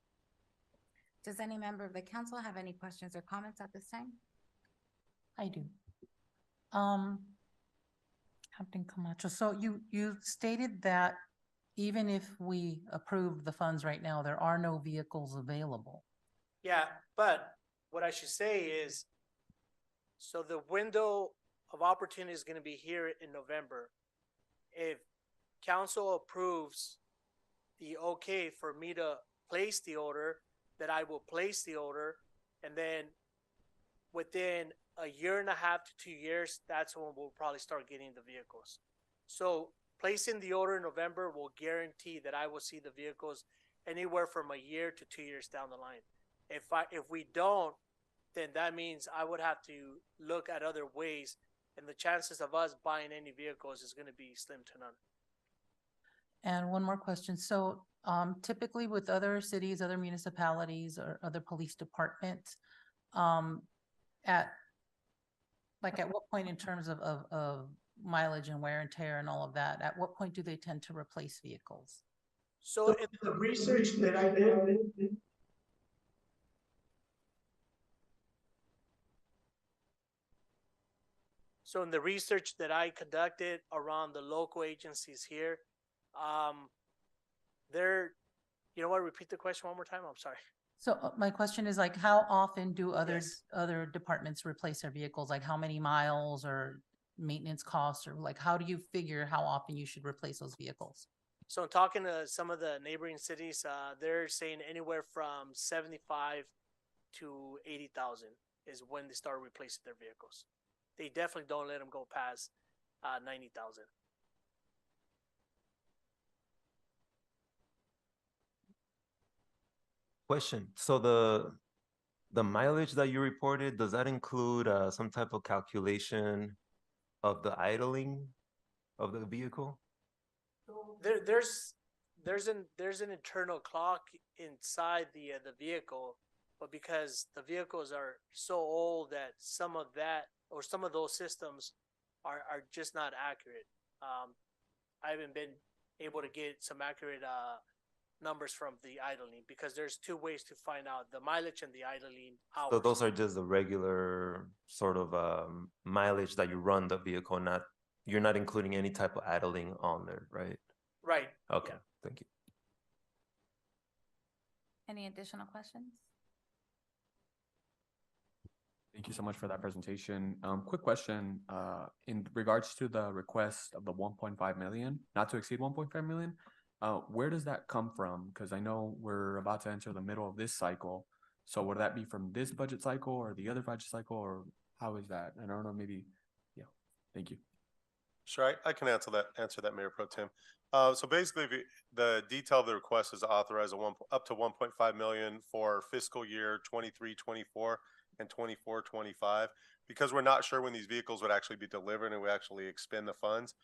[SPEAKER 2] Does any member of the council have any questions or comments at this time?
[SPEAKER 5] I do. Captain Camacho, so you stated that even if we approve the funds right now, there are no vehicles available.
[SPEAKER 12] Yeah, but what I should say is, so the window of opportunity is going to be here in November. If council approves the okay for me to place the order, that I will place the order, and then within a year and a half to 2 years, that's when we'll probably start getting the vehicles. So placing the order in November will guarantee that I will see the vehicles anywhere from a year to 2 years down the line. If we don't, then that means I would have to look at other ways, and the chances of us buying any vehicles is going to be slim to none.
[SPEAKER 5] And one more question. So typically with other cities, other municipalities, or other police departments, at what point in terms of mileage and wear and tear and all of that, at what point do they tend to replace vehicles?
[SPEAKER 12] So in the research that I did, so in the research that I conducted around the local agencies here, you know what, repeat the question one more time? I'm sorry.
[SPEAKER 5] So my question is like, how often do other departments replace their vehicles? Like how many miles or maintenance costs, or like, how do you figure how often you should replace those vehicles?
[SPEAKER 12] So talking to some of the neighboring cities, they're saying anywhere from 75 to 80,000 is when they start replacing their vehicles. They definitely don't let them go past 90,000.
[SPEAKER 6] Question. So the mileage that you reported, does that include some type of calculation of the idling of the vehicle?
[SPEAKER 12] There's an internal clock inside the vehicle, but because the vehicles are so old that some of those systems are just not accurate. I haven't been able to get some accurate numbers from the idling, because there's 2 ways to find out the mileage and the idling hours.
[SPEAKER 6] So those are just the regular sort of mileage that you run the vehicle, you're not including any type of idling on there, right?
[SPEAKER 12] Right.
[SPEAKER 6] Okay,
[SPEAKER 12] Yeah.
[SPEAKER 6] thank you.
[SPEAKER 2] Any additional questions?
[SPEAKER 10] Thank you so much for that presentation. Quick question, in regards to the request of the 1.5 million, not to exceed 1.5 million, where does that come from? Because I know we're about to enter the middle of this cycle. So would that be from this budget cycle or the other budget cycle, or how is that? I don't know, maybe, yeah, thank you.
[SPEAKER 4] Sure, I can answer that, Mayor Pro Tem. So basically, the detail of the request is to authorize up to 1.5 million for fiscal year 23-24 and 24-25. Because we're not sure when these vehicles would actually be delivered and we actually expend the funds,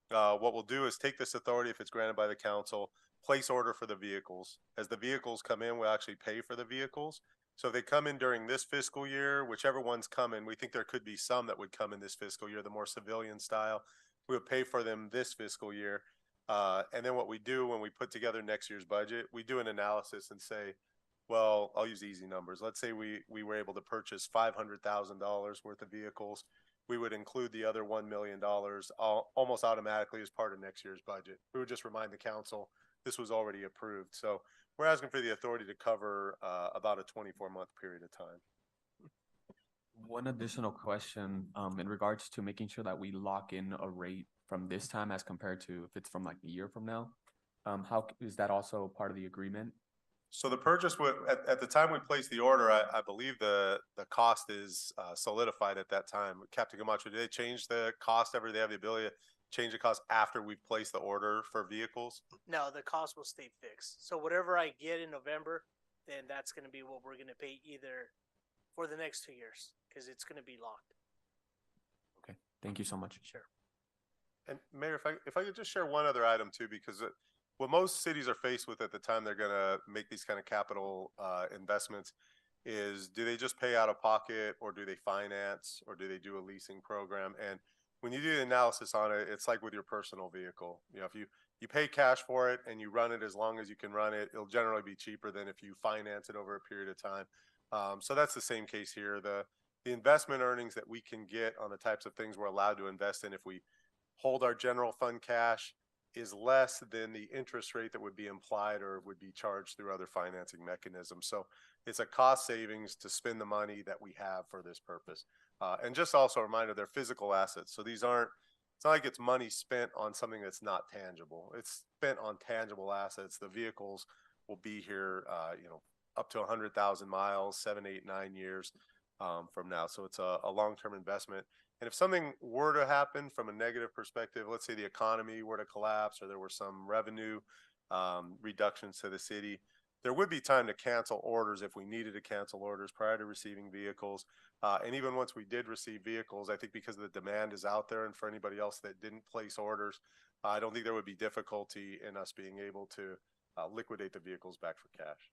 [SPEAKER 4] what we'll do is take this authority, if it's granted by the council, place order for the vehicles. As the vehicles come in, we'll actually pay for the vehicles. So if they come in during this fiscal year, whichever one's coming, we think there could be some that would come in this fiscal year, the more civilian style. We would pay for them this fiscal year. And then what we do when we put together next year's budget, we do an analysis and say, well, I'll use easy numbers. Let's say we were able to purchase $500,000 worth of vehicles. We would include the other $1 million almost automatically as part of next year's budget. We would just remind the council this was already approved. So we're asking for the authority to cover about a 24-month period of time.
[SPEAKER 10] One additional question, in regards to making sure that we lock in a rate from this time as compared to if it's from like a year from now. How is that also part of the agreement?
[SPEAKER 4] So the purchase would, at the time we placed the order, I believe the cost is solidified at that time. Captain Camacho, did they change the cost ever? They have the ability to change the cost after we've placed the order for vehicles?
[SPEAKER 12] No, the cost will stay fixed. So whatever I get in November, then that's going to be what we're going to pay either for the next 2 years, because it's going to be locked.
[SPEAKER 10] Okay, thank you so much.
[SPEAKER 12] Sure.
[SPEAKER 4] And Mayor, if I could just share one other item too, because what most cities are faced with at the time they're going to make these kind of capital investments is, do they just pay out of pocket, or do they finance, or do they do a leasing program? And when you do the analysis on it, it's like with your personal vehicle. You know, if you pay cash for it and you run it as long as you can run it, it'll generally be cheaper than if you finance it over a period of time. So that's the same case here. The investment earnings that we can get on the types of things we're allowed to invest in if we hold our general fund cash is less than the interest rate that would be implied or would be charged through other financing mechanisms. So it's a cost savings to spend the money that we have for this purpose. And just also a reminder, they're physical assets. So these aren't, it's not like it's money spent on something that's not tangible. It's spent on tangible assets. The vehicles will be here, up to 100,000 miles, 7, 8, 9 years from now. So it's a long-term investment. And if something were to happen from a negative perspective, let's say the economy were to collapse or there were some revenue reductions to the city, there would be time to cancel orders if we needed to cancel orders prior to receiving vehicles. And even once we did receive vehicles, I think because the demand is out there, and for anybody else that didn't place orders, I don't think there would be difficulty in us being able to liquidate the vehicles back for cash.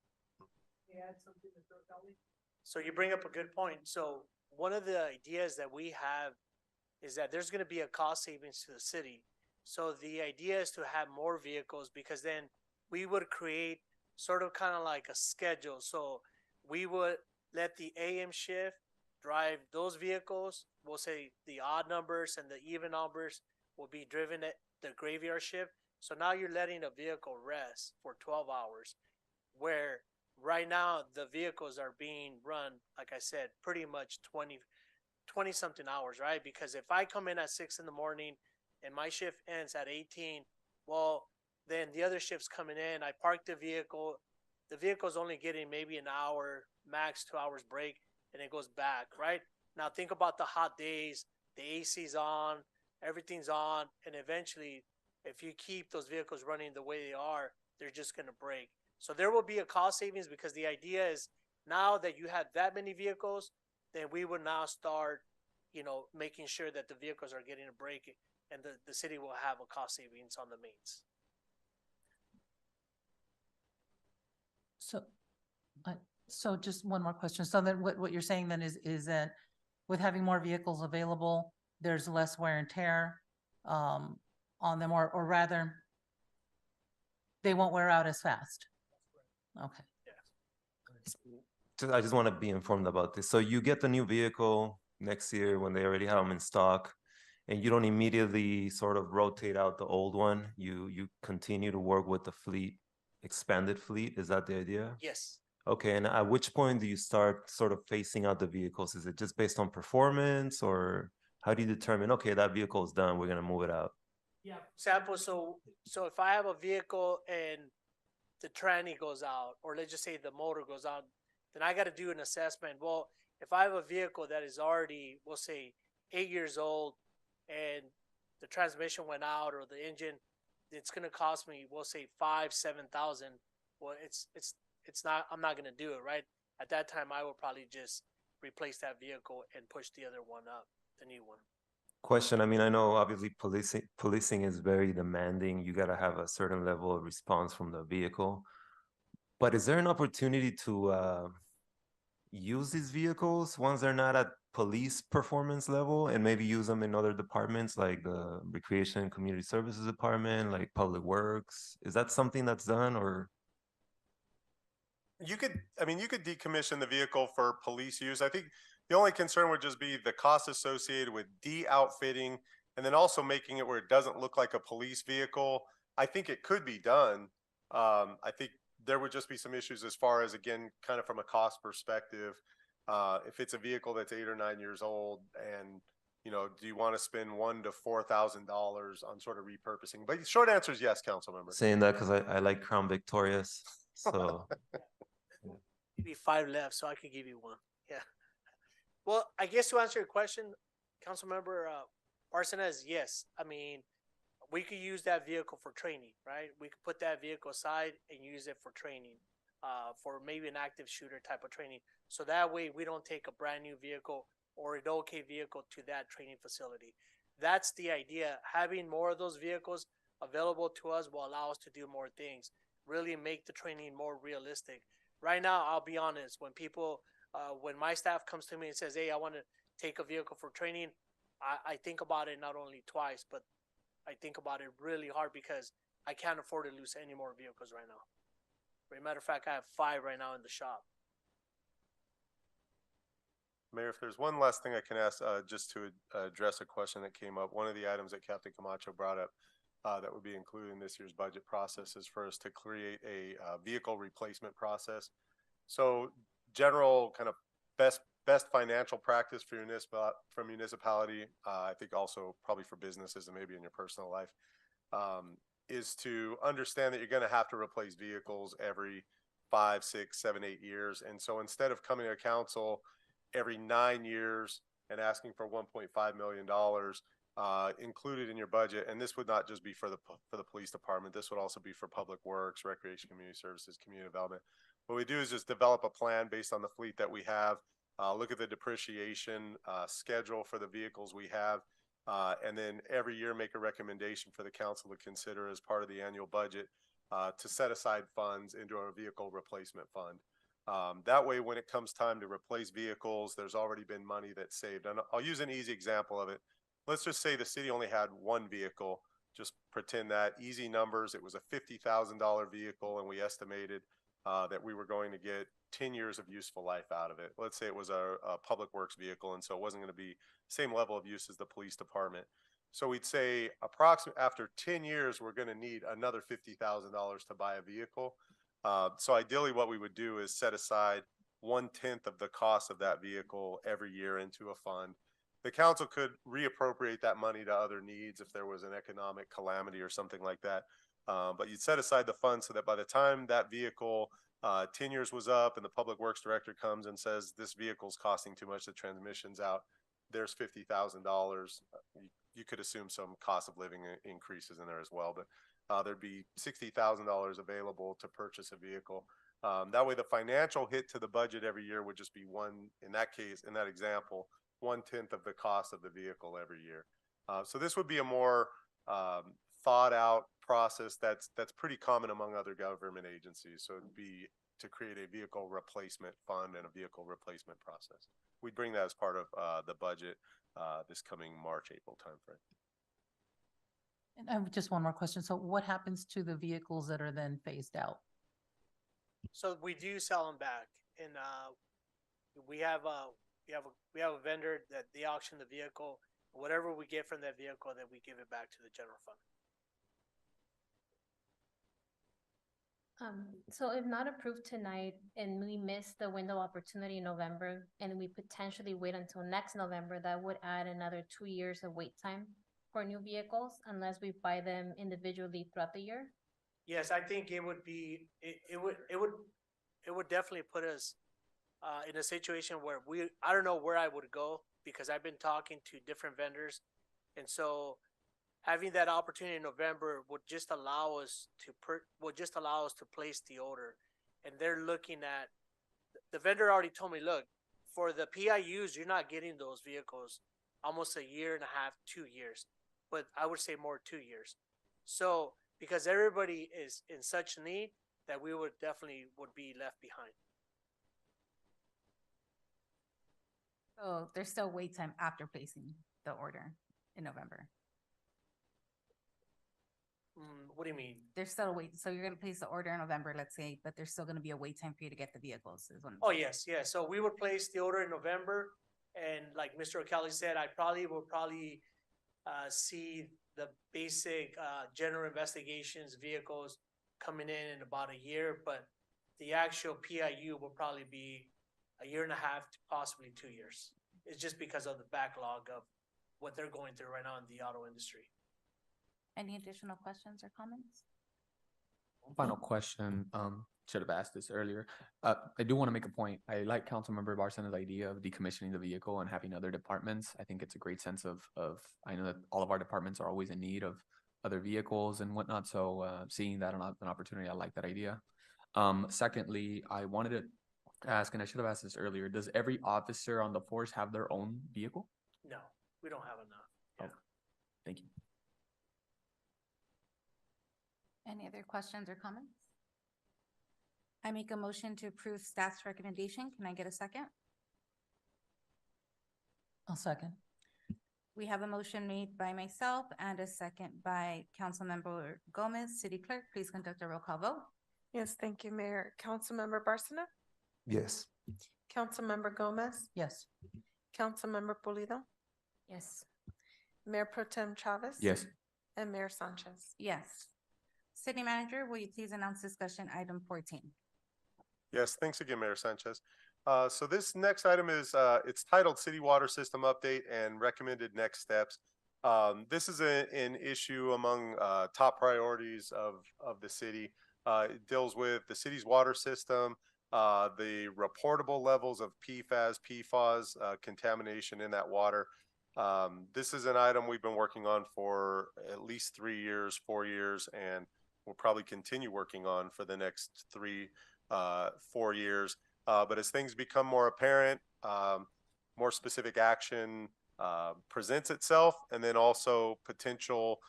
[SPEAKER 12] So you bring up a good point. So one of the ideas that we have is that there's going to be a cost savings to the city. So the idea is to have more vehicles, because then we would create sort of kind of like a schedule. So we would let the AM shift drive those vehicles. We'll say the odd numbers and the even numbers will be driven at the graveyard shift. So now you're letting a vehicle rest for 12 hours, where right now the vehicles are being run, like I said, pretty much 20 something hours, right? Because if I come in at 6 in the morning and my shift ends at 18, well, then the other shift's coming in, I park the vehicle's only getting maybe an hour, max 2 hours break, and it goes back, right? Now think about the hot days, the AC's on, everything's on, and eventually if you keep those vehicles running the way they are, they're just going to break. So there will be a cost savings, because the idea is now that you have that many vehicles, then we will now start, making sure that the vehicles are getting a break, and the city will have a cost savings on the mains.
[SPEAKER 5] So just one more question. So then what you're saying then is that with having more vehicles available, there's less wear and tear on them, or rather, they won't wear out as fast. Okay.
[SPEAKER 6] I just want to be informed about this. So you get the new vehicle next year when they already have them in stock, and you don't immediately sort of rotate out the old one. You continue to work with the fleet, expanded fleet. Is that the idea?
[SPEAKER 12] Yes.
[SPEAKER 6] Okay, and at which point do you start sort of phasing out the vehicles? Is it just based on performance, or how do you determine, okay, that vehicle is done, we're going to move it out?
[SPEAKER 12] Example, so if I have a vehicle and the tranny goes out, or let's just say the motor goes out, then I got to do an assessment. Well, if I have a vehicle that is already, we'll say, 8 years old, and the transmission went out or the engine, it's gonna cost me, we'll say, 5,000-7,000. Well, it's not. I'm not gonna do it, right? At that time, I will probably just replace that vehicle and push the other one up, the new one.
[SPEAKER 6] Question, I mean, I know obviously policing is very demanding. You gotta have a certain level of response from the vehicle. But is there an opportunity to use these vehicles once they're not at police performance level and maybe use them in other departments like the Recreation and Community Services Department, like Public Works? Is that something that's done or?
[SPEAKER 4] You could, I mean, you could decommission the vehicle for police use. I think the only concern would just be the cost associated with de-outfitting and then also making it where it doesn't look like a police vehicle. I think it could be done. I think there would just be some issues as far as, again, kind of from a cost perspective. If it's a vehicle that's 8 or 9 years old and, you know, do you want to spend $1,000 to $4,000 on sort of repurposing? But the short answer is yes, council member.
[SPEAKER 6] Saying that because I like Crown Victorias, so.
[SPEAKER 12] Maybe 5 left, so I could give you one. Yeah. Well, I guess to answer your question, Councilmember Barcenas, yes. I mean, we could use that vehicle for training, right? We could put that vehicle aside and use it for training, for maybe an active shooter type of training. So that way we don't take a brand new vehicle or an okay vehicle to that training facility. That's the idea. Having more of those vehicles available to us will allow us to do more things, really make the training more realistic. Right now, I'll be honest, when people, when my staff comes to me and says, hey, I want to take a vehicle for training, I think about it not only twice, but I think about it really hard because I can't afford to lose any more vehicles right now. As a matter of fact, I have 5 right now in the shop.
[SPEAKER 4] Mayor, if there's one last thing I can ask, just to address a question that came up, one of the items that Captain Camacho brought up that would be included in this year's budget process is for us to create a vehicle replacement process. So general kind of best financial practice for municipality, I think also probably for businesses and maybe in your personal life, is to understand that you're going to have to replace vehicles every 5, 6, 7, 8 years. And so instead of coming to council every 9 years and asking for $1.5 million included in your budget, and this would not just be for the police department, this would also be for Public Works, Recreation, Community Services, Community Development. What we do is just develop a plan based on the fleet that we have, look at the depreciation schedule for the vehicles we have, and then every year make a recommendation for the council to consider as part of the annual budget to set aside funds into a vehicle replacement fund. That way, when it comes time to replace vehicles, there's already been money that's saved. And I'll use an easy example of it. Let's just say the city only had one vehicle. Just pretend that, easy numbers. It was a $50,000 vehicle, and we estimated that we were going to get 10 years of useful life out of it. Let's say it was a Public Works vehicle, and so it wasn't going to be same level of use as the police department. So we'd say approximately after 10 years, we're going to need another $50,000 to buy a vehicle. So ideally what we would do is set aside 1/10 of the cost of that vehicle every year into a fund. The council could reappropriate that money to other needs if there was an economic calamity or something like that. But you'd set aside the fund so that by the time that vehicle 10 years was up and the Public Works director comes and says, this vehicle's costing too much, the transmission's out, there's $50,000. You could assume some cost of living increases in there as well, but there'd be $60,000 available to purchase a vehicle. That way the financial hit to the budget every year would just be one, in that case, in that example, 1/10 of the cost of the vehicle every year. So this would be a more thought out process that's pretty common among other government agencies. So it'd be to create a vehicle replacement fund and a vehicle replacement process. We'd bring that as part of the budget this coming March, April timeframe.
[SPEAKER 5] And I have just one more question. So what happens to the vehicles that are then phased out?
[SPEAKER 12] So we do sell them back, and we have a vendor that they auction the vehicle. Whatever we get from that vehicle, then we give it back to the general fund.
[SPEAKER 13] So if not approved tonight and we miss the window opportunity in November and we potentially wait until next November, that would add another 2 years of wait time for new vehicles unless we buy them individually throughout the year?
[SPEAKER 12] Yes, I think it would be, it would definitely put us in a situation where I don't know where I would go because I've been talking to different vendors. And so having that opportunity in November would just allow us to place the order. And they're looking at, the vendor already told me, look, for the PIUs, you're not getting those vehicles almost a year and a half, 2 years, but I would say more 2 years. So because everybody is in such need that we would definitely would be left behind.
[SPEAKER 2] So there's still wait time after placing the order in November.
[SPEAKER 12] What do you mean?
[SPEAKER 2] There's still a wait. So you're gonna place the order in November, let's say, but there's still gonna be a wait time for you to get the vehicles. Is what I'm
[SPEAKER 12] Oh,
[SPEAKER 2] saying.
[SPEAKER 12] yes, yes. So we would place the order in November, and like Mr. O'Kelly said, I probably will see the basic general investigations vehicles coming in about a year, but the actual PIU will probably be a year and a half to possibly 2 years. It's just because of the backlog of what they're going through right now in the auto industry.
[SPEAKER 2] Any additional questions or comments?
[SPEAKER 10] One final question, should have asked this earlier. I do want to make a point. I like Councilmember Barcena's idea of decommissioning the vehicle and having other departments. I think it's a great sense of, I know that all of our departments are always in need of other vehicles and whatnot. So, seeing that an opportunity, I like that idea. Secondly, I wanted to ask, and I should have asked this earlier, does every officer on the force have their own vehicle?
[SPEAKER 12] No, we don't have enough.
[SPEAKER 10] Yeah. Thank you.
[SPEAKER 2] Any other questions or comments? I make a motion to approve staff's recommendation. Can I get a second?
[SPEAKER 5] I'll second.
[SPEAKER 2] We have a motion made by myself and a second by Councilmember Gomez. City Clerk, please conduct a roll call vote.
[SPEAKER 3] Yes, thank you, Mayor. Councilmember Barcena,
[SPEAKER 6] Yes.
[SPEAKER 3] Councilmember Gomez,
[SPEAKER 5] Yes.
[SPEAKER 3] Councilmember Pulido,
[SPEAKER 13] Yes.
[SPEAKER 3] Mayor Pro Tem Chavez.
[SPEAKER 10] Yes.
[SPEAKER 3] And Mayor Sanchez.
[SPEAKER 2] Yes. City Manager, will you please announce discussion item 14?
[SPEAKER 4] Yes, thanks again, Mayor Sanchez. So this next item is, it's titled City Water System Update and Recommended Next Steps. This is an issue among top priorities of the city. It deals with the city's water system, the reportable levels of PFAS contamination in that water. This is an item we've been working on for at least 3 years, 4 years, and we'll probably continue working on for the next 4 years. But as things become more apparent, more specific action presents itself, and then also potential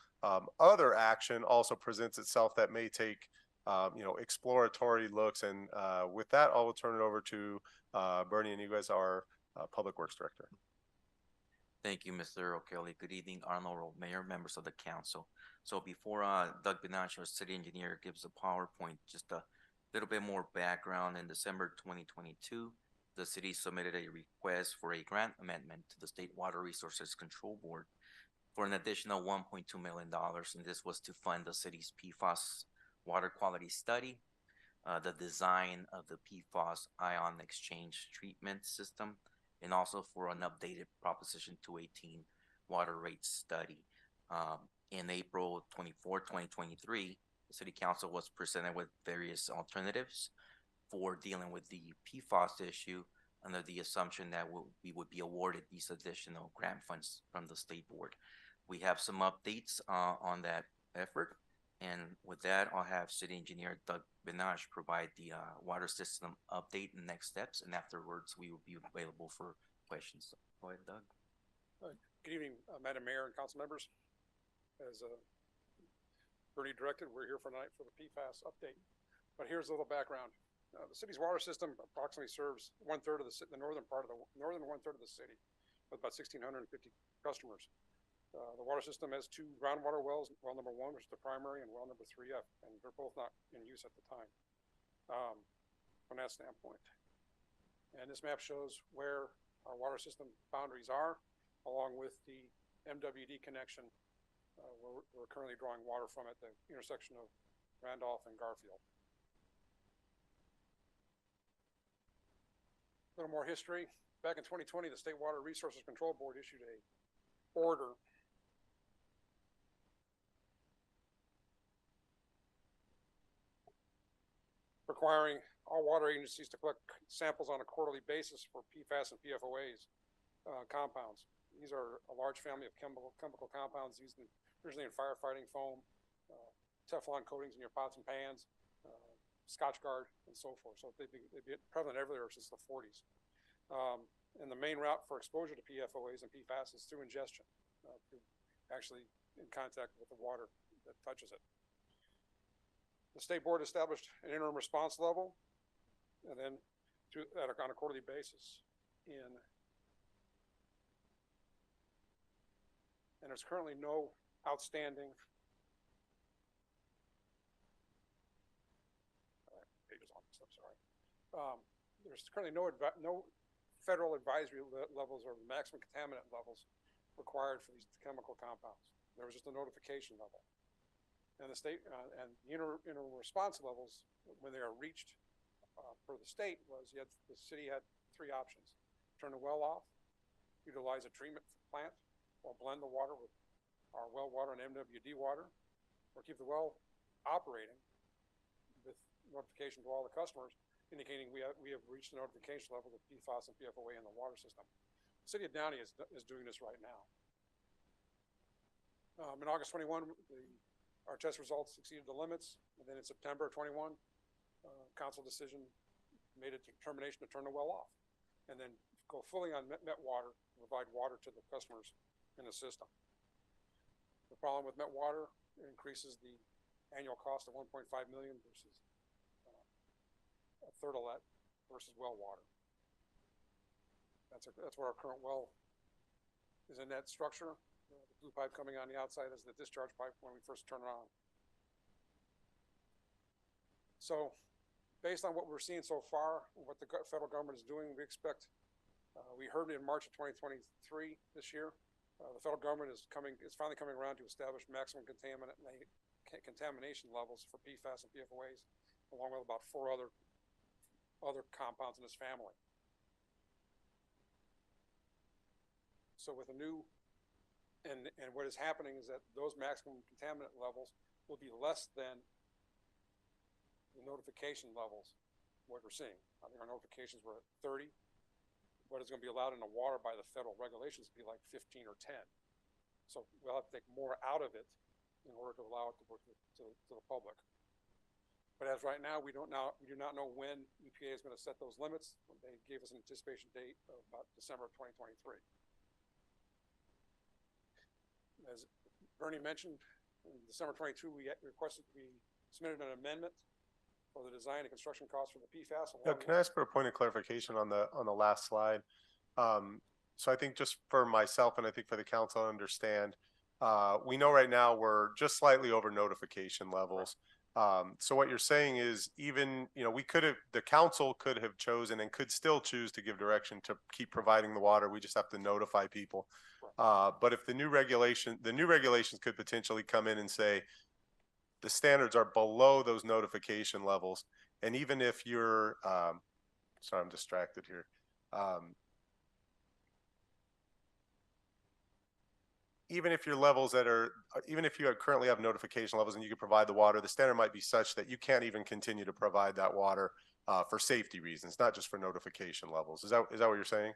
[SPEAKER 4] other action also presents itself that may take exploratory looks. And with that, I will turn it over to Bernie Iniguez, our Public Works Director.
[SPEAKER 14] Thank you, Mr. O'Kelly. Good evening, Honorable Mayor, members of the council. So before Doug Benach, our city engineer, gives a PowerPoint, just a little bit more background. In December 2022, the city submitted a request for a grant amendment to the State Water Resources Control Board for an additional $1.2 million. And this was to fund the city's PFAS water quality study, the design of the PFAS ion exchange treatment system, and also for an updated Proposition 218 water rate study. In April 24, 2023, the City Council was presented with various alternatives for dealing with the PFAS issue under the assumption that we would be awarded these additional grant funds from the State Board. We have some updates on that effort. And with that, I'll have City Engineer Doug Benach provide the water system update and next steps. And afterwards, we will be available for questions. Go ahead, Doug.
[SPEAKER 15] Good evening, Madam Mayor and council members. As Bernie directed, we're here for tonight for the PFAS update. But here's a little background. The city's water system approximately serves one-third of the northern one-third of the city, with about 1,650 customers. The water system has 2 groundwater wells, well number 1, which is the primary, and well number 3F, and they're both not in use at the time from that standpoint. And this map shows where our water system boundaries are, along with the MWD connection where we're currently drawing water from at the intersection of Randolph and Garfield. A little more history. Back in 2020, the State Water Resources Control Board issued a order requiring all water agencies to collect samples on a quarterly basis for PFAS and PFOAs compounds. These are a large family of chemical compounds used originally in firefighting foam, Teflon coatings in your pots and pans, Scotch Guard, and so forth. So they've been prevalent everywhere since the 40s. And the main route for exposure to PFOAs and PFAS is through ingestion, through actually in contact with the water that touches it. The state board established an interim response level, and then on a quarterly basis. And there's currently no outstanding pages on this. I'm sorry. There's currently no federal advisory levels or maximum contaminant levels required for these chemical compounds. There was just a notification level. And the state and the interim response levels, when they are reached for the state, was the city had three options: turn the well off, utilize a treatment plant, or blend the water with our well water and MWD water, or keep the well operating with notification to all the customers indicating we have reached the notification level of PFAS and PFOA in the water system. The city of Downey is doing this right now. In August 21, our test results exceeded the limits, and then in September 21, council decision made a determination to turn the well off, and then go fully on met water to provide water to the customers in the system. The problem with met water increases the annual cost of $1.5 million versus a third of that versus well water. That's where our current well is in that structure. The blue pipe coming on the outside is the discharge pipe when we first turn it on. So based on what we're seeing so far, what the federal government is doing, we expect, we heard in March of 2023 this year, the federal government is finally coming around to establish maximum contamination levels for PFAS and PFOAs, along with about 4 other compounds in this family. So with a new, and what is happening is that those maximum contaminant levels will be less than the notification levels, what we're seeing. I think our notifications were at 30. What is going to be allowed in the water by the federal regulations will be like 15 or 10. So we'll have to take more out of it in order to allow it to work to the public. But as right now, we do not know when EPA is going to set those limits. They gave us an anticipation date of about December of 2023. As Bernie mentioned, in December 22, we submitted an amendment for the design and construction costs for the PFAS.
[SPEAKER 4] Can I ask for a point of clarification on the last slide? So I think just for myself and I think for the council to understand, we know right now we're just slightly over notification levels. So what you're saying is even, the council could have chosen and could still choose to give direction to keep providing the water. We just have to notify people. But if the new regulations could potentially come in and say the standards are below those notification levels. And even if you're, sorry, I'm distracted here. Even if your levels even if you currently have notification levels and you can provide the water, the standard might be such that you can't even continue to provide that water for safety reasons, not just for notification levels. Is that what you're saying?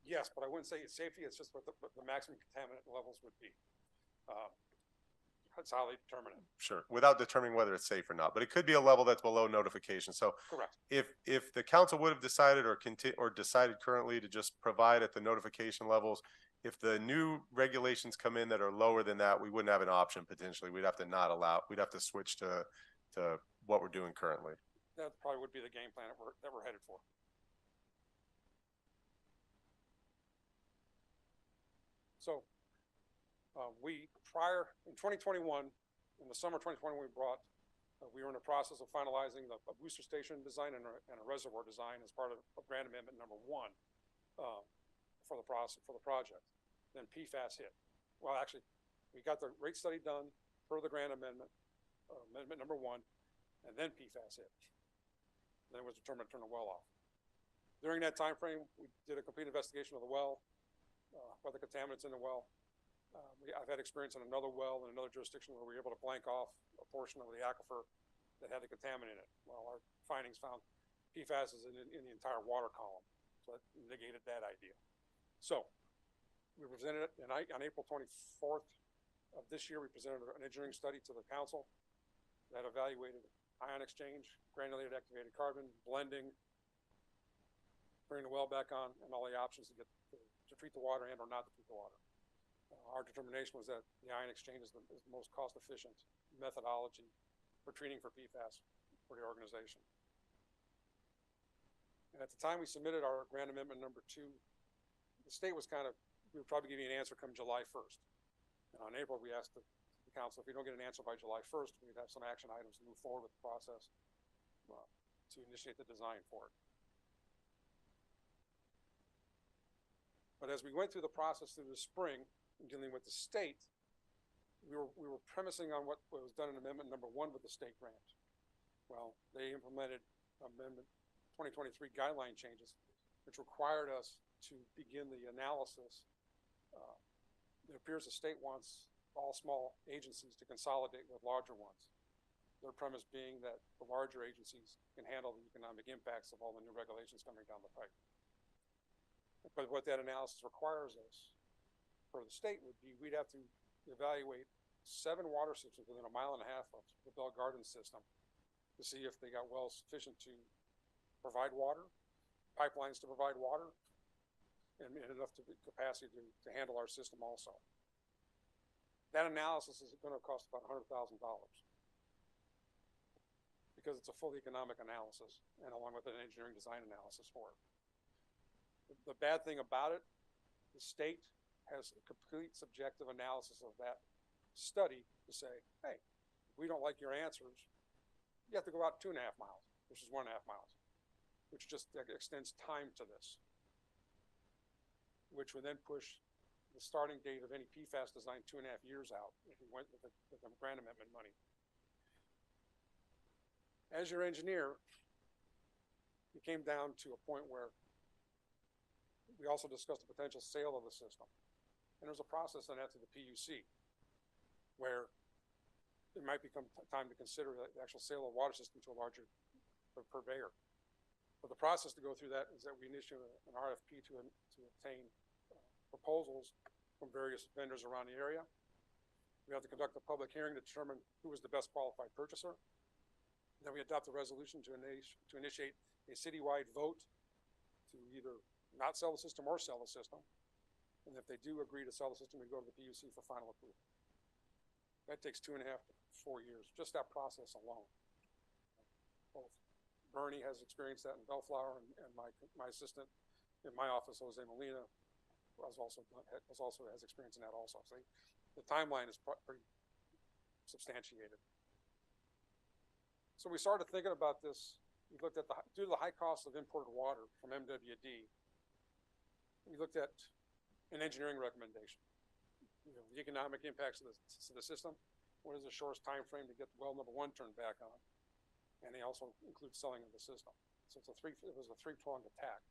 [SPEAKER 15] Yes, but I wouldn't say it's safety. It's just what the maximum contaminant levels would be. That's how they determine it.
[SPEAKER 4] Sure, without determining whether it's safe or not, but it could be a level that's below notification. So
[SPEAKER 15] correct.
[SPEAKER 4] If the council would have decided or decided currently to just provide at the notification levels, if the new regulations come in that are lower than that, we wouldn't have an option potentially. We'd have to we'd have to switch to what we're doing currently.
[SPEAKER 15] That probably would be the game plan that we're headed for. So in 2021, in the summer of 2021, we were in the process of finalizing a booster station design and a reservoir design as part of grant amendment number 1 for the project. Then PFAS hit. Well, actually, we got the rate study done per the grant amendment number 1, and then PFAS hit. Then it was determined to turn the well off. During that time frame, we did a complete investigation of the well, what the contaminants in the well. I've had experience in another well in another jurisdiction where we were able to blank off a portion of the aquifer that had the contaminant in it. Well, our findings found PFAS is in the entire water column, so that negated that idea. So we presented it, and on April 24th of this year, we presented an engineering study to the council that evaluated ion exchange, granulated activated carbon, blending, bringing the well back on, and all the options to treat the water and or not to treat the water. Our determination was that the ion exchange is the most cost-efficient methodology for treating for PFAS for the organization. And at the time we submitted our grant amendment number 2, the state was we would probably give you an answer come July 1st. And on April, we asked the council, if we don't get an answer by July 1st, we'd have some action items to move forward with the process to initiate the design for it. But as we went through the process through the spring, dealing with the state, we were premising on what was done in amendment number 1 with the state grant. Well, they implemented amendment 2023 guideline changes, which required us to begin the analysis. It appears the state wants all small agencies to consolidate with larger ones. Their premise being that the larger agencies can handle the economic impacts of all the new regulations coming down the pipe. But what that analysis requires us for the state would be we'd have to evaluate 7 water systems within a 1.5 miles of the Bell Gardens system to see if they got wells sufficient to provide water, pipelines to provide water, and enough capacity to handle our system also. That analysis is going to cost about $100,000 because it's a full economic analysis and along with an engineering design analysis for it. The bad thing about it, the state has a complete subjective analysis of that study to say, hey, if we don't like your answers, you have to go out 2.5 miles versus 1.5 miles, which just extends time to this, which would then push the starting date of any PFAS design 2.5 years out if we went with the grant amendment money. As your engineer, it came down to a point where we also discussed the potential sale of the system. And there's a process on that to the PUC where it might become time to consider the actual sale of water system to a larger purveyor. But the process to go through that is that we initiate an RFP to obtain proposals from various vendors around the area. We have to conduct a public hearing to determine who is the best qualified purchaser. Then we adopt a resolution to initiate a citywide vote to either not sell the system or sell the system. And if they do agree to sell the system, we go to the PUC for final approval. That takes 2.5 to 4 years, just that process alone. Both Bernie has experienced that in Bellflower, and my assistant in my office, Jose Molina, has experience in that also. So the timeline is pretty substantiated. So we started thinking about this. We looked at due to the high cost of imported water from MWD, we looked at an engineering recommendation. The economic impacts of the system. What is the shortest time frame to get well number 1 turned back on? And they also include selling of the system. So it was a 3-pronged attack.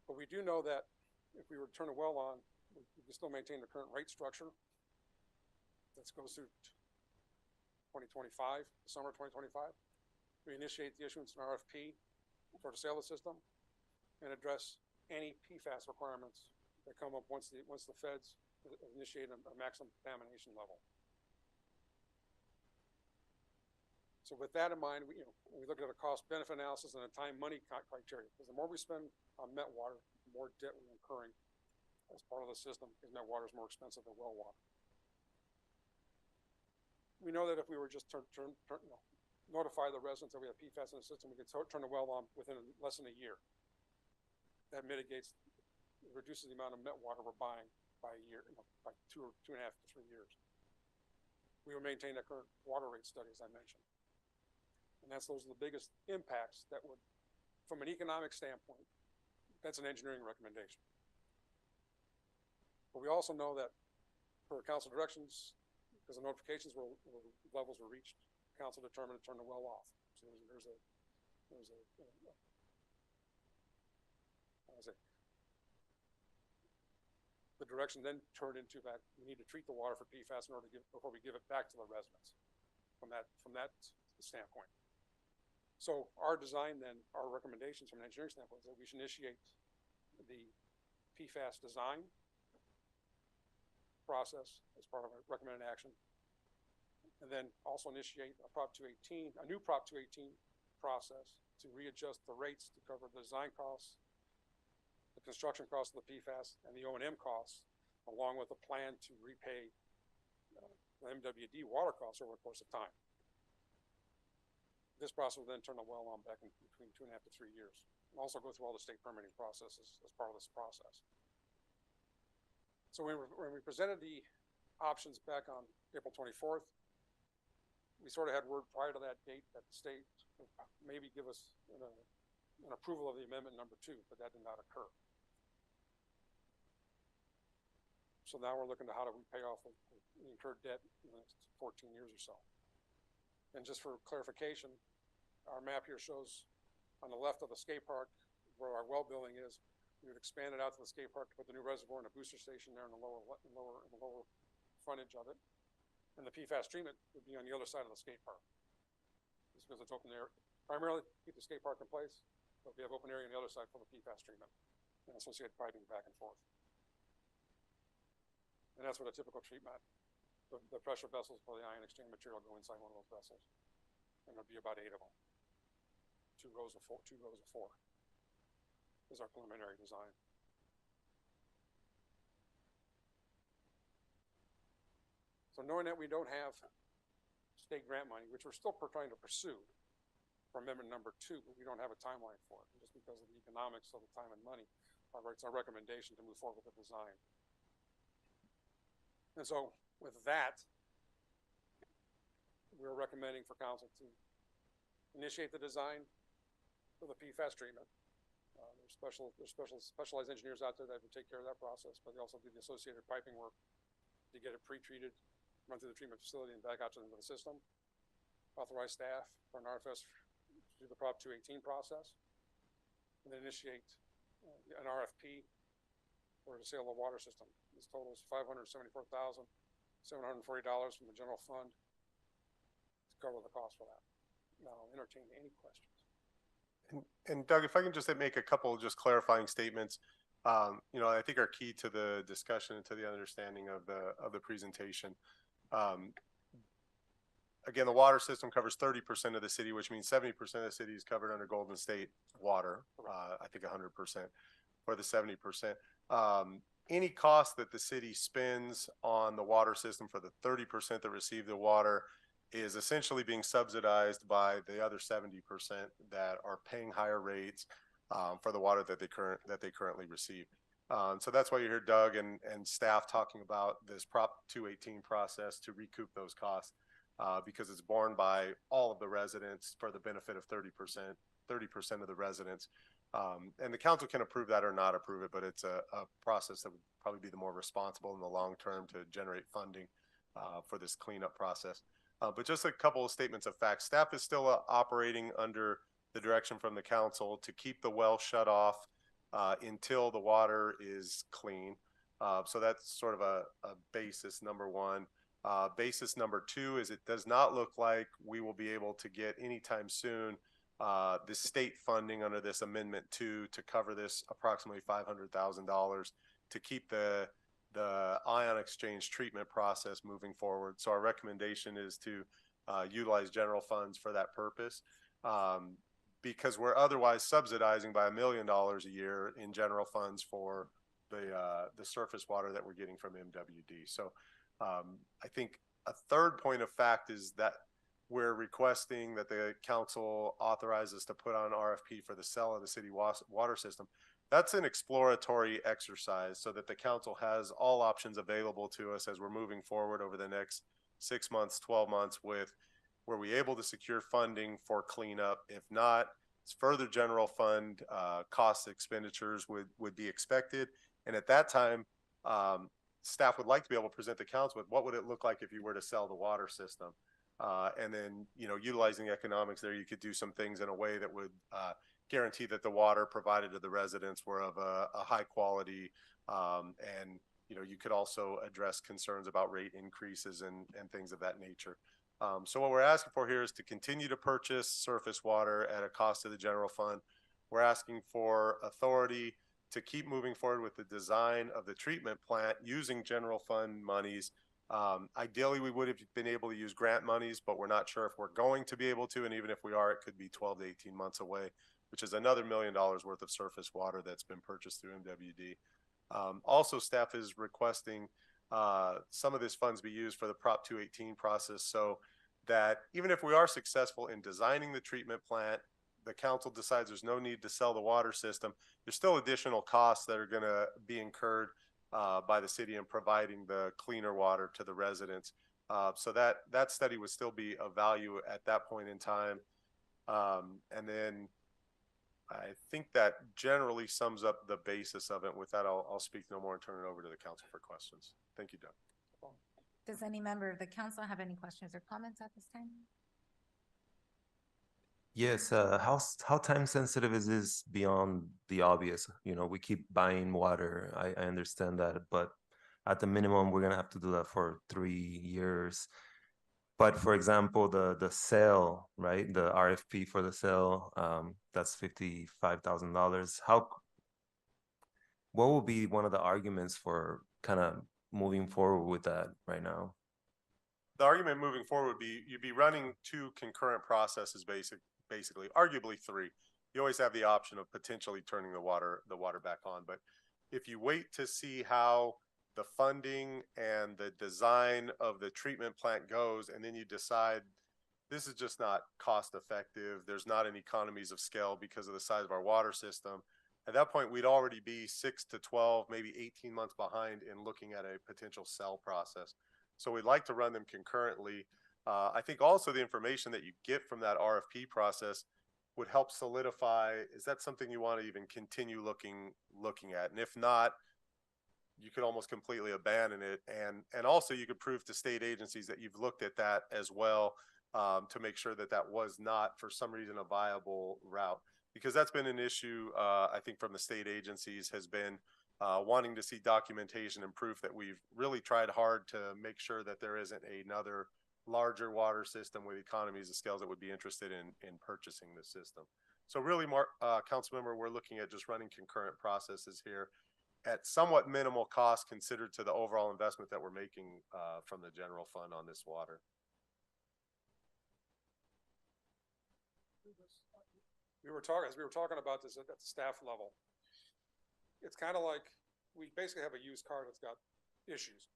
[SPEAKER 15] But we do know that if we were to turn a well on, we can still maintain the current rate structure. That goes through 2025, the summer 2025. We initiate the issuance of an RFP for the sale of the system and address any PFAS requirements that come up once the feds initiate a maximum contamination level. So with that in mind, we look at a cost-benefit analysis and a time-money criteria. Because the more we spend on met water, the more debt we're incurring as part of the system, because met water is more expensive than well water. We know that if we were just notify the residents that we have PFAS in the system, we could turn the well on within less than a year. That reduces the amount of met water we're buying by a year, by 2.5 to 3 years. We will maintain that current water rate study, as I mentioned. And those are the biggest impacts that would, from an economic standpoint, that's an engineering recommendation. But we also know that per council directions, because the notifications levels were reached, council determined to turn the well off. So the direction then turned into that we need to treat the water for PFAS in order before we give it back to the residents. from that standpoint. So our design then, our recommendations from an engineering standpoint is that we should initiate the PFAS design process as part of a recommended action. And then also initiate a new Prop 218 process to readjust the rates to cover the design costs, the construction costs of the PFAS, and the O&M costs, along with a plan to repay the MWD water costs over the course of time. This process will then turn the well on back in between 2.5 to 3 years. And also go through all the state permitting processes as part of this process. So when we presented the options back on April 24th, we sort of had word prior to that date that the state would maybe give us an approval of the amendment number 2, but that did not occur. So now we're looking to how do we pay off the incurred debt in the next 14 years or so. And just for clarification, our map here shows on the left of the skate park where our well building is. We would expand it out to the skate park to put the new reservoir and a booster station there in the lower frontage of it. And the PFAS treatment would be on the other side of the skate park. Just because it's open area. Primarily, keep the skate park in place, but we have open area on the other side for the PFAS treatment and associated piping back and forth. And that's what a typical treatment, the pressure vessels for the ion exchange material go inside one of those vessels. And there'll be about 8 of them. 2 rows of 4 is our preliminary design. So knowing that we don't have state grant money, which we're still trying to pursue for amendment number 2, but we don't have a timeline for it, just because of the economics of the time and money. It's our recommendation to move forward with the design. And so with that, we're recommending for council to initiate the design for the PFAS treatment. There's specialized engineers out there that would take care of that process, but they also do the associated piping work to get it pre-treated, run through the treatment facility, and back out into the system. Authorize staff for an RFS to do the Prop 218 process, and then initiate an RFP for the sale of the water system. This totals $574,740 from the general fund to cover the cost for that. Now, I'll entertain any questions.
[SPEAKER 4] And Doug, if I can just make a couple just clarifying statements, I think are key to the discussion and to the understanding of the presentation. Again, the water system covers 30% of the city, which means 70% of the city is covered under Golden State water. I think 100% for the 70%. Any cost that the city spends on the water system for the 30% that receive the water is essentially being subsidized by the other 70% that are paying higher rates for the water that they currently receive. So that's why you hear Doug and staff talking about this Prop 218 process to recoup those costs because it's borne by all of the residents for the benefit of 30% of the residents. And the council can approve that or not approve it, but it's a process that would probably be the more responsible in the long term to generate funding for this cleanup process. But just a couple of statements of fact. Staff is still operating under the direction from the council to keep the well shut off until the water is clean. So that's sort of a basis number 1. Basis number 2 is it does not look like we will be able to get anytime soon the state funding under this amendment 2 to cover this approximately $500,000 to keep the ion exchange treatment process moving forward. So our recommendation is to utilize general funds for that purpose because we're otherwise subsidizing by $1 million a year in general funds for the surface water that we're getting from MWD. So I think a third point of fact is that we're requesting that the council authorizes to put on RFP for the sale of the city water system. That's an exploratory exercise so that the council has all options available to us as we're moving forward over the next 6 months, 12 months were we able to secure funding for cleanup? If not, it's further general fund cost expenditures would be expected. And at that time, staff would like to be able to present the council with what would it look like if you were to sell the water system. And then, utilizing the economics there, you could do some things in a way that would guarantee that the water provided to the residents were of a high quality. And, you could also address concerns about rate increases and things of that nature. So what we're asking for here is to continue to purchase surface water at a cost to the general fund. We're asking for authority to keep moving forward with the design of the treatment plant using general fund monies. Ideally, we would have been able to use grant monies, but we're not sure if we're going to be able to. And even if we are, it could be 12 to 18 months away, which is another $1 million worth of surface water that's been purchased through MWD. Also, staff is requesting some of these funds be used for the Prop 218 process, so that even if we are successful in designing the treatment plant, the council decides there's no need to sell the water system, there's still additional costs that are going to be incurred by the city in providing the cleaner water to the residents. So that study would still be of value at that point in time. And then I think that generally sums up the basis of it. With that, I'll speak no more and turn it over to the council for questions. Thank you, Doug.
[SPEAKER 2] Does any member of the council have any questions or comments at this time?
[SPEAKER 6] Yes, how time sensitive is this beyond the obvious? You know, we keep buying water. I understand that, but at the minimum, we're gonna have to do that for 3 years. But for example, the sale, right? The RFP for the sale, that's $55,000. What will be one of the arguments for kind of moving forward with that right now?
[SPEAKER 4] The argument moving forward would be you'd be running 2 concurrent processes, basically, arguably 3. You always have the option of potentially turning the water back on, but if you wait to see how the funding and the design of the treatment plant goes, and then you decide this is just not cost effective, there's not any economies of scale because of the size of our water system, at that point we'd already be 6 to 12, maybe 18 months behind in looking at a potential sell process. So we'd like to run them concurrently. I think also the information that you get from that RFP process would help solidify, is that something you want to even continue looking at? And if not, you could almost completely abandon it. And also you could prove to state agencies that you've looked at that as well, to make sure that that was not for some reason a viable route. Because that's been an issue, I think, from the state agencies, has been wanting to see documentation and proof that we've really tried hard to make sure that there isn't another larger water system with economies of scale that would be interested in purchasing this system. So really, council member, we're looking at just running concurrent processes here at somewhat minimal cost considered to the overall investment that we're making from the general fund on this water.
[SPEAKER 15] We were talking about this at the staff level. It's kind of like we basically have a used car that's got issues.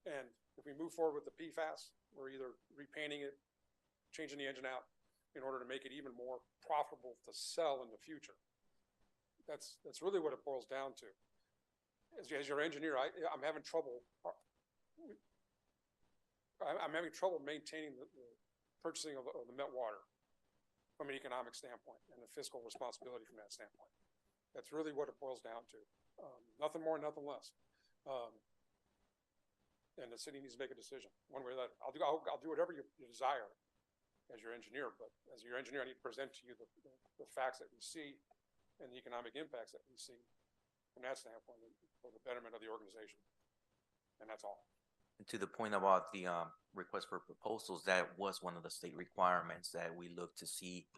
[SPEAKER 15] And if we move forward with the PFAS, we're either repainting it, changing the engine out in order to make it even more profitable to sell in the future. That's really what it boils down to. As your engineer, I'm having trouble. I'm having trouble maintaining the purchasing of the met water from an economic standpoint and the fiscal responsibility from that standpoint. That's really what it boils down to. Nothing more, nothing less. And the city needs to make a decision one way or the other. I'll do whatever you desire as your engineer, but as your engineer, I need to present to you the facts that we see and the economic impacts that we see from that standpoint for the betterment of the organization. And that's all.
[SPEAKER 14] And to the point about the request for proposals, that was one of the state requirements that we look to see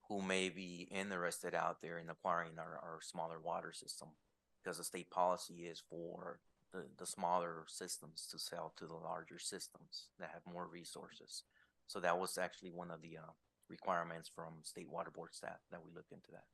[SPEAKER 14] who may be interested out there in acquiring our smaller water system, because the state policy is for the smaller systems to sell to the larger systems that have more resources. So that was actually one of the requirements from state water board staff that we looked into that.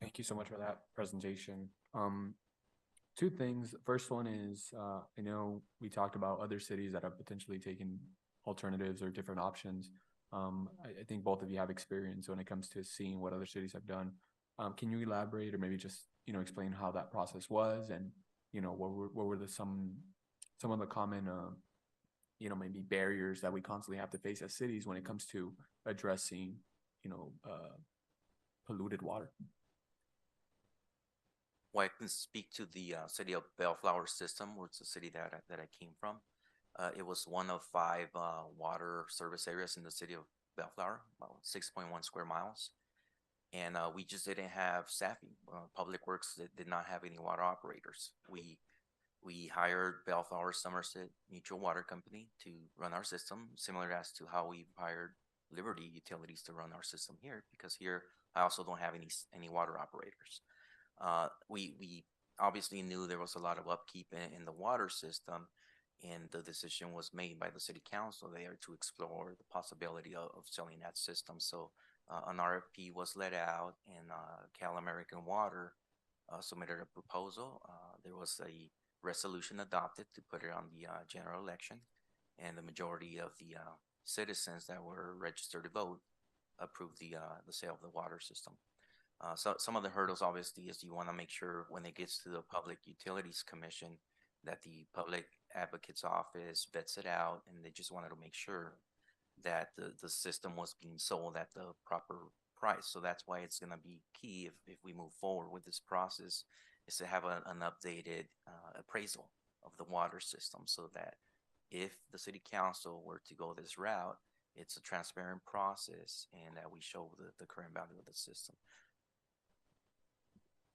[SPEAKER 10] Thank you so much for that presentation. 2 things. First one is, I know we talked about other cities that have potentially taken alternatives or different options. I think both of you have experience when it comes to seeing what other cities have done. Can you elaborate or maybe just, explain how that process was and, what were some of the common, maybe barriers that we constantly have to face as cities when it comes to addressing, polluted water?
[SPEAKER 14] Well, I can speak to the city of Bellflower system, which is the city that I came from. It was one of 5 water service areas in the city of Bellflower, about 6.1 square miles. And we just didn't have staffing. Public Works did not have any water operators. We We hired Bellflower Somerset Mutual Water Company to run our system, similar as to how we've hired Liberty Utilities to run our system here, because here I also don't have any water operators. We obviously knew there was a lot of upkeep in the water system, and the decision was made by the city council there to explore the possibility of selling that system. So an RFP was let out, and Cal American Water submitted a proposal. There was a resolution adopted to put it on the general election, and the majority of the citizens that were registered to vote approved the sale of the water system. So some of the hurdles, obviously, is you want to make sure when it gets to the Public Utilities Commission that the Public Advocate's Office vets it out, and they just wanted to make sure that the system was being sold at the proper price. So that's why it's going to be key if we move forward with this process, is to have an updated appraisal of the water system, so that if the city council were to go this route, it's a transparent process and that we show the current value of the system.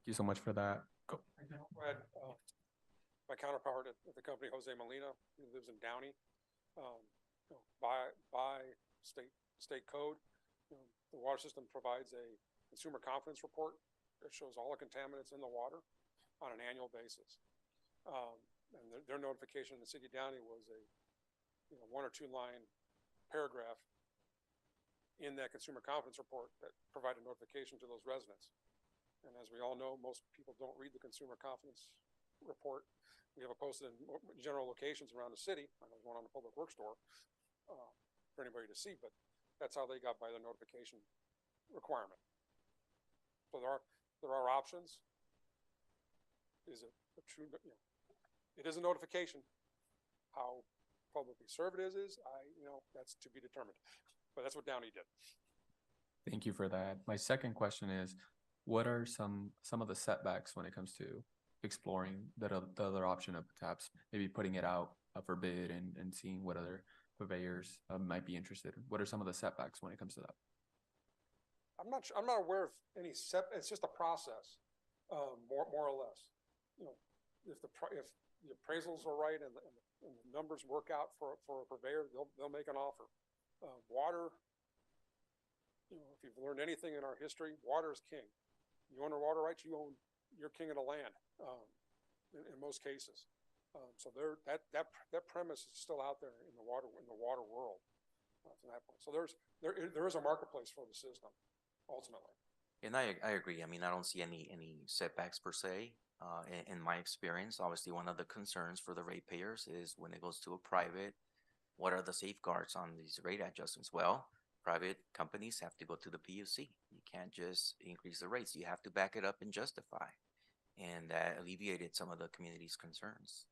[SPEAKER 10] Thank you so much for that. Go.
[SPEAKER 15] Brad, my counterpart at the company, Jose Molina, who lives in Downey, by state code, the water system provides a consumer confidence report that shows all the contaminants in the water on an annual basis. And their notification in the city of Downey was a 1 or 2 line paragraph in that consumer confidence report that provided notification to those residents. And as we all know, most people don't read the consumer confidence report. We have it posted in general locations around the city. I know there's one on the public works store for anybody to see, but that's how they got by the notification requirement. So there are options. Is it a true, it is a notification. How publicly served it is, that's to be determined. But that's what Downey did.
[SPEAKER 10] Thank you for that. My second question is, what are some of the setbacks when it comes to exploring the other option of perhaps maybe putting it out for bid and seeing what other purveyors might be interested in? What are some of the setbacks when it comes to that?
[SPEAKER 15] I'm not aware of any it's just a process, more or less. If the appraisals are right and the numbers work out for a purveyor, they'll make an offer. Water, if you've learned anything in our history, water is king. You own the water rights, you're king of the land, in most cases. So that premise is still out there in the water world from that point. So there is a marketplace for the system, ultimately.
[SPEAKER 14] And I agree. I mean, I don't see any setbacks per se. In my experience, obviously, one of the concerns for the ratepayers is when it goes to a private, what are the safeguards on these rate adjustments? Well, private companies have to go to the PUC. You can't just increase the rates. You have to back it up and justify. And that alleviated some of the community's concerns.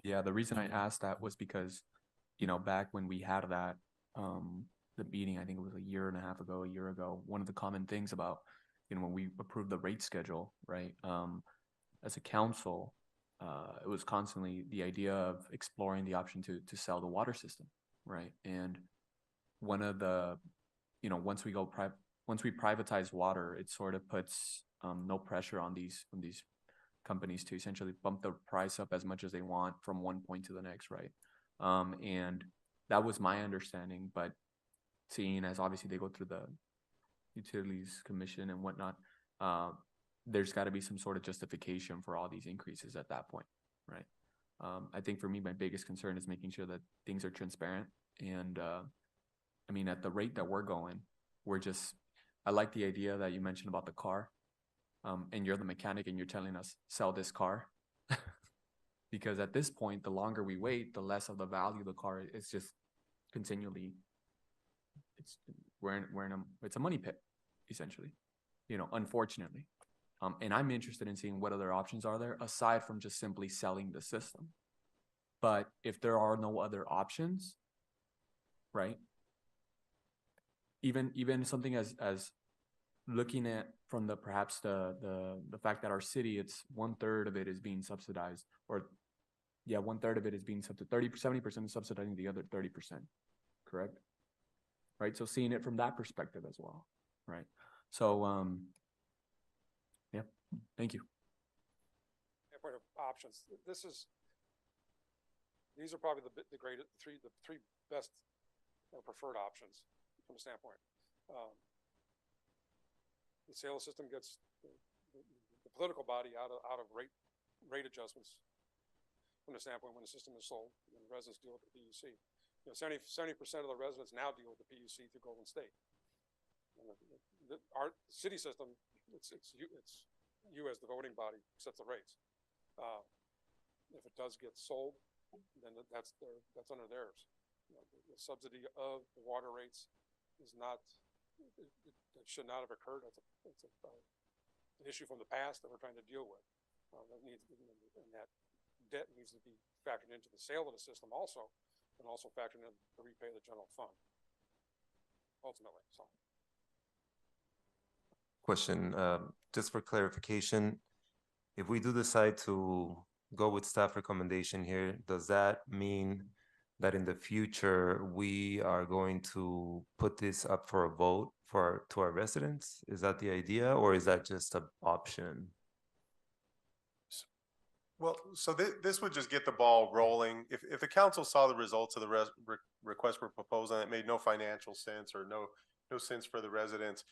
[SPEAKER 10] Yeah, the reason I asked that was because, back when we had that, the meeting, I think it was a year ago, one of the common things about, when we approved the rate schedule, right? As a council, it was constantly the idea of exploring the option to sell the water system, right? And one of the, once we privatize water, it sort of puts no pressure on these companies to essentially bump the price up as much as they want from one point to the next, right? And that was my understanding, but seeing as obviously they go through the Utilities Commission and whatnot, there's got to be some sort of justification for all these increases at that point, right? I think for me, my biggest concern is making sure that things are transparent. And I mean, at the rate that we're going, I like the idea that you mentioned about the car. And you're the mechanic and you're telling us, sell this car. Because at this point, the longer we wait, the less of the value of the car is just continually, it's a money pit, essentially, unfortunately. And I'm interested in seeing what other options are there aside from just simply selling the system. But if there are no other options, right? Even something as looking at from the fact that our city, it's 1/3 of it is being subsidized, or 1/3 of it is being subsidized, 70% is subsidizing the other 30%, correct? Right. So seeing it from that perspective as well, right? So, yeah, thank you.
[SPEAKER 15] standpoint of options, these are probably the three best preferred options from the standpoint. The sales system gets the political body out of rate adjustments from the standpoint when the system is sold and the residents deal with the PUC. 70% of the residents now deal with the PUC through Golden State. Our city system, it's you as the voting body sets the rates. If it does get sold, then that's under theirs. The subsidy of the water rates is not, it should not have occurred. It's an issue from the past that we're trying to deal with. And that debt needs to be factored into the sale of the system also, and also factored in to repay the general fund, ultimately, so.
[SPEAKER 6] Question, just for clarification, if we do decide to go with staff recommendation here, does that mean that in the future we are going to put this up for a vote to our residents? Is that the idea, or is that just an option?
[SPEAKER 4] Well, so this would just get the ball rolling. If the council saw the results of the request we're proposing, it made no financial sense or no sense for the residents,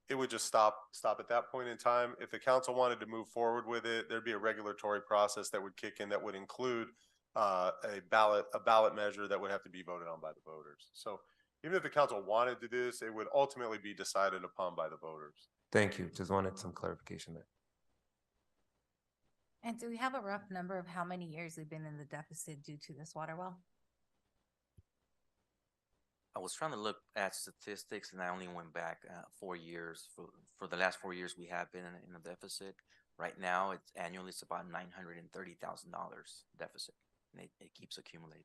[SPEAKER 4] it would just stop at that point in time. If the council wanted to move forward with it, there'd be a regulatory process that would kick in that would include a ballot measure that would have to be voted on by the voters. So even if the council wanted to do this, it would ultimately be decided upon by the voters.
[SPEAKER 6] Thank you. Just wanted some clarification there.
[SPEAKER 2] And do we have a rough number of how many years we've been in the deficit due to this water well?
[SPEAKER 14] I was trying to look at statistics, and I only went back 4 years. For the last 4 years, we have been in a deficit. Right now, it's annually it's about $930,000 deficit, and it keeps accumulating.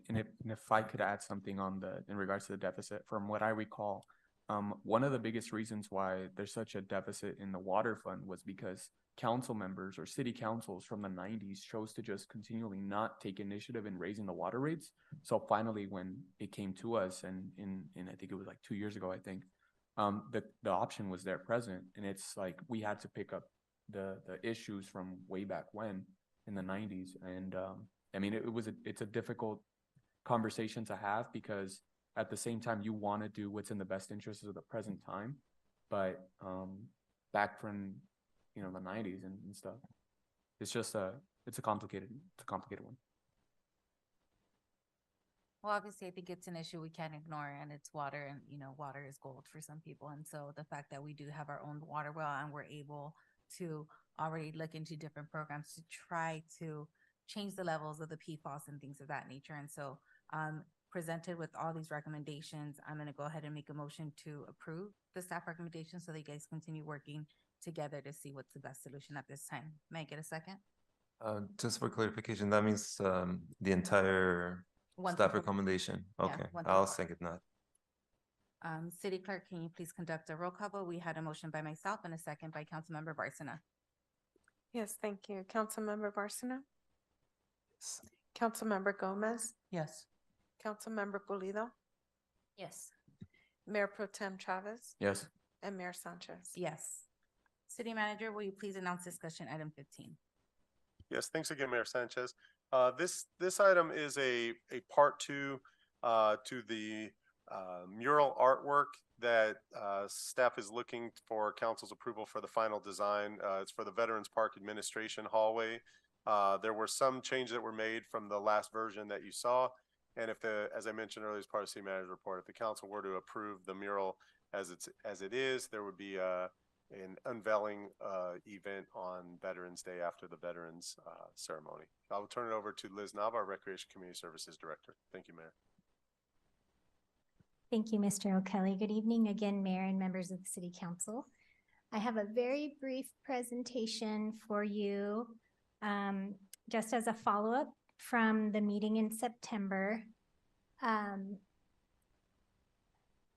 [SPEAKER 10] And if I could add something in regards to the deficit, from what I recall, one of the biggest reasons why there's such a deficit in the water fund was because council members or city councils from the 90s chose to just continually not take initiative in raising the water rates. So finally, when it came to us, and I think it was like 2 years ago, I think, the option was there present, and it's like we had to pick up the issues from way back when in the 90s. And I mean, it's a difficult conversation to have, because at the same time you want to do what's in the best interest of the present time, but back from the 90s and stuff, it's just a complicated one.
[SPEAKER 2] Well, obviously, I think it's an issue we can't ignore, and it's water, and water is gold for some people. And so the fact that we do have our own water well and we're able to already look into different programs to try to change the levels of the PFAS and things of that nature. And so presented with all these recommendations, I'm going to go ahead and make a motion to approve the staff recommendations so that you guys continue working together to see what's the best solution at this time. May I get a second?
[SPEAKER 6] Just for clarification, that means the entire staff recommendation. Okay, I'll second that.
[SPEAKER 2] City Clerk, can you please conduct a roll call vote? We had a motion by myself and a second by Councilmember Barcena.
[SPEAKER 3] Yes, thank you. Councilmember Barcena?
[SPEAKER 6] Yes.
[SPEAKER 3] Councilmember Gomez?
[SPEAKER 5] Yes.
[SPEAKER 3] Councilmember Pulido?
[SPEAKER 13] Yes.
[SPEAKER 3] Mayor Pro Tem Chavez?
[SPEAKER 10] Yes.
[SPEAKER 3] And Mayor Sanchez?
[SPEAKER 2] Yes. City Manager, will you please announce discussion item 15?
[SPEAKER 4] Yes, thanks again, Mayor Sanchez. This item is a part two to the mural artwork that staff is looking for council's approval for the final design. It's for the Veterans Park Administration hallway. There were some changes that were made from the last version that you saw. And as I mentioned earlier, as part of City Manager's report, if the council were to approve the mural as it is, there would be an unveiling event on Veterans Day after the Veterans ceremony. I will turn it over to Liz Nava, our Recreation Community Services Director. Thank you, Mayor.
[SPEAKER 7] Thank you, Mr. O'Kelly. Good evening again, Mayor and members of the City Council. I have a very brief presentation for you, just as a follow-up from the meeting in September.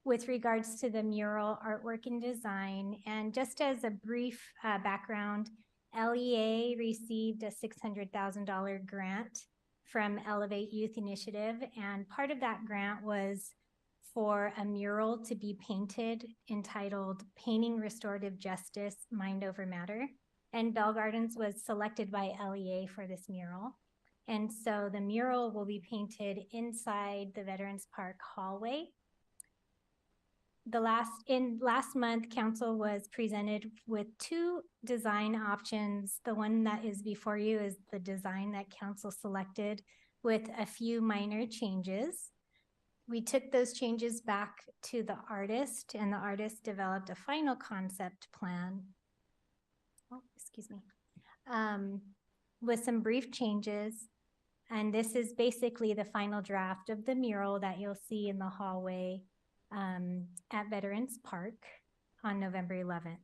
[SPEAKER 7] With regards to the mural artwork and design. And just as a brief background, LEA received a $600,000 grant from Elevate Youth Initiative. And part of that grant was for a mural to be painted entitled Painting Restorative Justice, Mind Over Matter. And Bell Gardens was selected by LEA for this mural. And so the mural will be painted inside the Veterans Park hallway. Last month, council was presented with two design options. The one that is before you is the design that council selected with a few minor changes. We took those changes back to the artist, and the artist developed a final concept plan. Oh, excuse me. With some brief changes. And this is basically the final draft of the mural that you'll see in the hallway at Veterans Park on November 11th.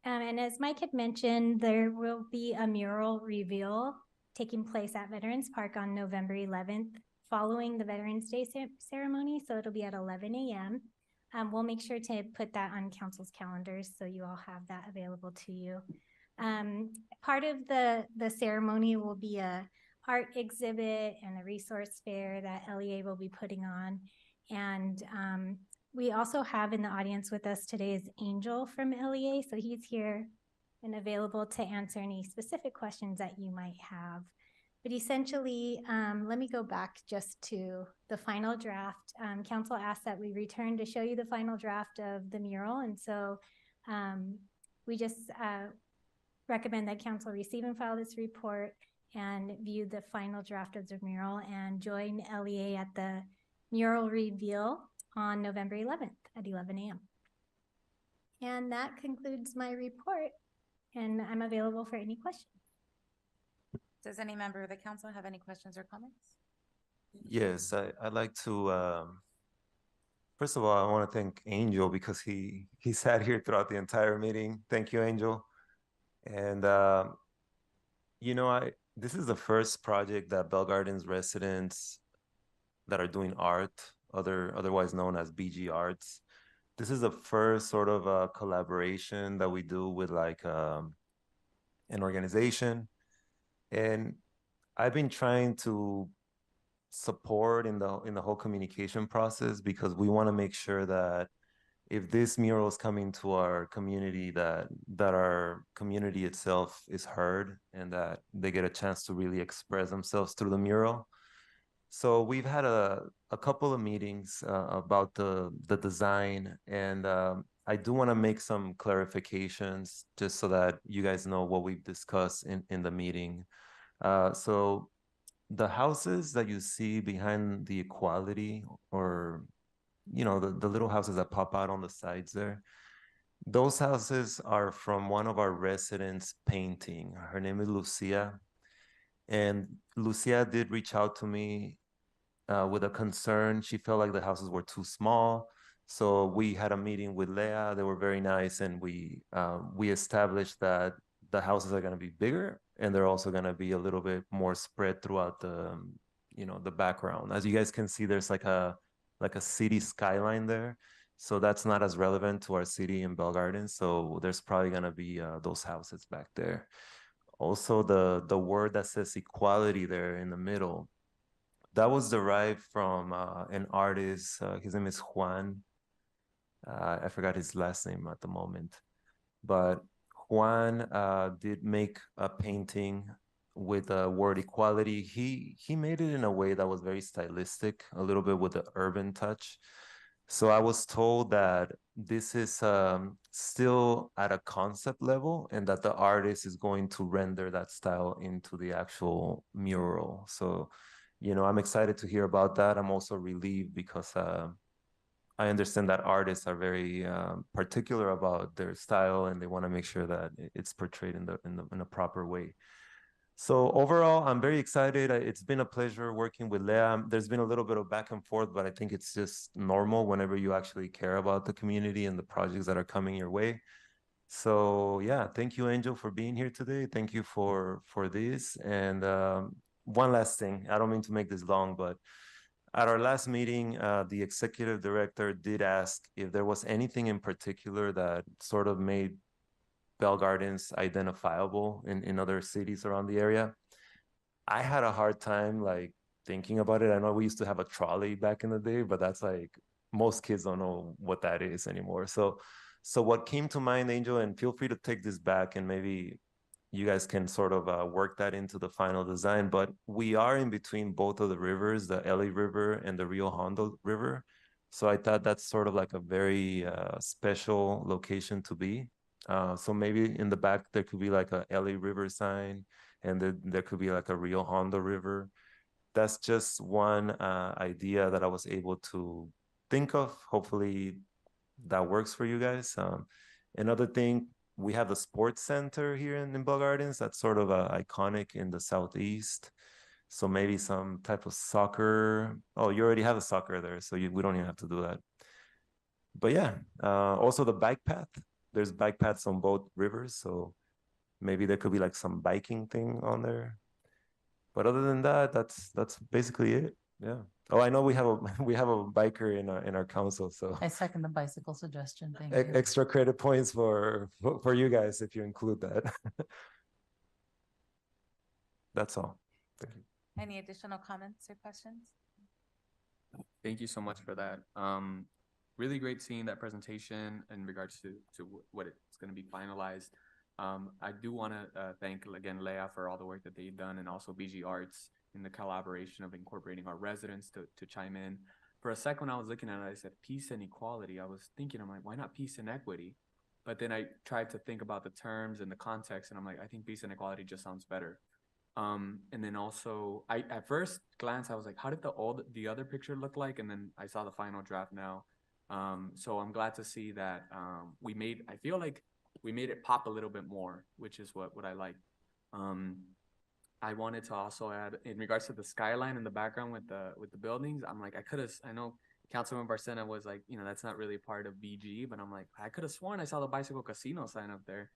[SPEAKER 7] And as Mike had mentioned, there will be a mural reveal taking place at Veterans Park on November 11th following the Veterans Day ceremony, so it'll be at 11 a.m. We'll make sure to put that on council's calendars so you all have that available to you. Part of the ceremony will be a art exhibit and a resource fair that LEA will be putting on. And we also have in the audience with us today is Angel from LEA, so he's here and available to answer any specific questions that you might have. But essentially, let me go back just to the final draft. Council asked that we return to show you the final draft of the mural, and so we just recommend that council receive and file this report and view the final draft of the mural and join LEA at the mural reveal on November 11th at 11 a.m. And that concludes my report, and I'm available for any questions.
[SPEAKER 2] Does any member of the council have any questions or comments?
[SPEAKER 6] Yes, I'd like to, first of all, I want to thank Angel because he sat here throughout the entire meeting. Thank you, Angel. And, you know, this is the first project that Bell Gardens residents that are doing art, otherwise known as BG Arts. This is the first sort of collaboration that we do with like an organization. And I've been trying to support in the whole communication process because we want to make sure that if this mural is coming to our community, that our community itself is heard and that they get a chance to really express themselves through the mural. So we've had a couple of meetings about the design, and I do want to make some clarifications just so that you guys know what we've discussed in the meeting. So the houses that you see behind the equality, or you know, the little houses that pop out on the sides there, those houses are from one of our residents painting. Her name is Lucia. And Lucia did reach out to me with a concern. She felt like the houses were too small. So we had a meeting with Leah. They were very nice. And we established that the houses are going to be bigger and they're also going to be a little bit more spread throughout the, you know, the background. As you guys can see, there's like a city skyline there. So that's not as relevant to our city in Bell Gardens. So there's probably going to be those houses back there. Also, the word that says equality there in the middle, that was derived from an artist. His name is Juan. I forgot his last name at the moment. But Juan did make a painting with the word equality. He made it in a way that was very stylistic, a little bit with the urban touch. So I was told that this is still at a concept level and that the artist is going to render that style into the actual mural. So, you know, I'm excited to hear about that. I'm also relieved because I understand that artists are very particular about their style and they want to make sure that it's portrayed in a proper way. So overall, I'm very excited. It's been a pleasure working with Leah. There's been a little bit of back and forth, but I think it's just normal whenever you actually care about the community and the projects that are coming your way. So yeah, thank you, Angel, for being here today. Thank you for this. And one last thing, I don't mean to make this long, but at our last meeting, the executive director did ask if there was anything in particular that sort of made Bell Gardens identifiable in other cities around the area. I had a hard time like thinking about it. I know we used to have a trolley back in the day, but that's like most kids don't know what that is anymore. So what came to mind, Angel, and feel free to take this back and maybe you guys can sort of work that into the final design. But we are in between both of the rivers, the LA River and the Rio Hondo River. So I thought that's sort of like a very special location to be. So maybe in the back there could be like a LA River sign, and there could be like a Rio Hondo River. That's just one idea that I was able to think of. Hopefully that works for you guys. Another thing, we have the sports center here in Bell Gardens. That's sort of iconic in the Southeast. So maybe some type of soccer. Oh, you already have a soccer there, so we don't even have to do that. But yeah, also the bike path. There's bike paths on both rivers, so maybe there could be like some biking thing on there. But other than that, that's basically it. Yeah. Oh, I know we have a we have a biker in our council, so
[SPEAKER 5] I second the bicycle suggestion. Thank you.
[SPEAKER 6] extra credit points for you guys if you include that. That's all. Thank you.
[SPEAKER 2] Any additional comments or questions?
[SPEAKER 10] Thank you so much for that. Really great seeing that presentation in regards to what it's going to be finalized. I do want to thank again Leah for all the work that they've done, and also BG Arts in the collaboration of incorporating our residents to chime in. For a second, when I was looking at it, I said peace and equality. I was thinking, I'm like, why not peace and equity? But then I tried to think about the terms and the context, and I'm like, I think peace and equality just sounds better. And then also, I at first glance, I was like, how did the other picture look like? And then I saw the final draft now. So I'm glad to see that I feel like we made it pop a little bit more, which is what I like. I wanted to also add in regards to the skyline in the background with the buildings. I'm like, I know Councilman Barcena was like, that's not really part of BG, but I'm like, I could have sworn I saw the bicycle casino sign up there.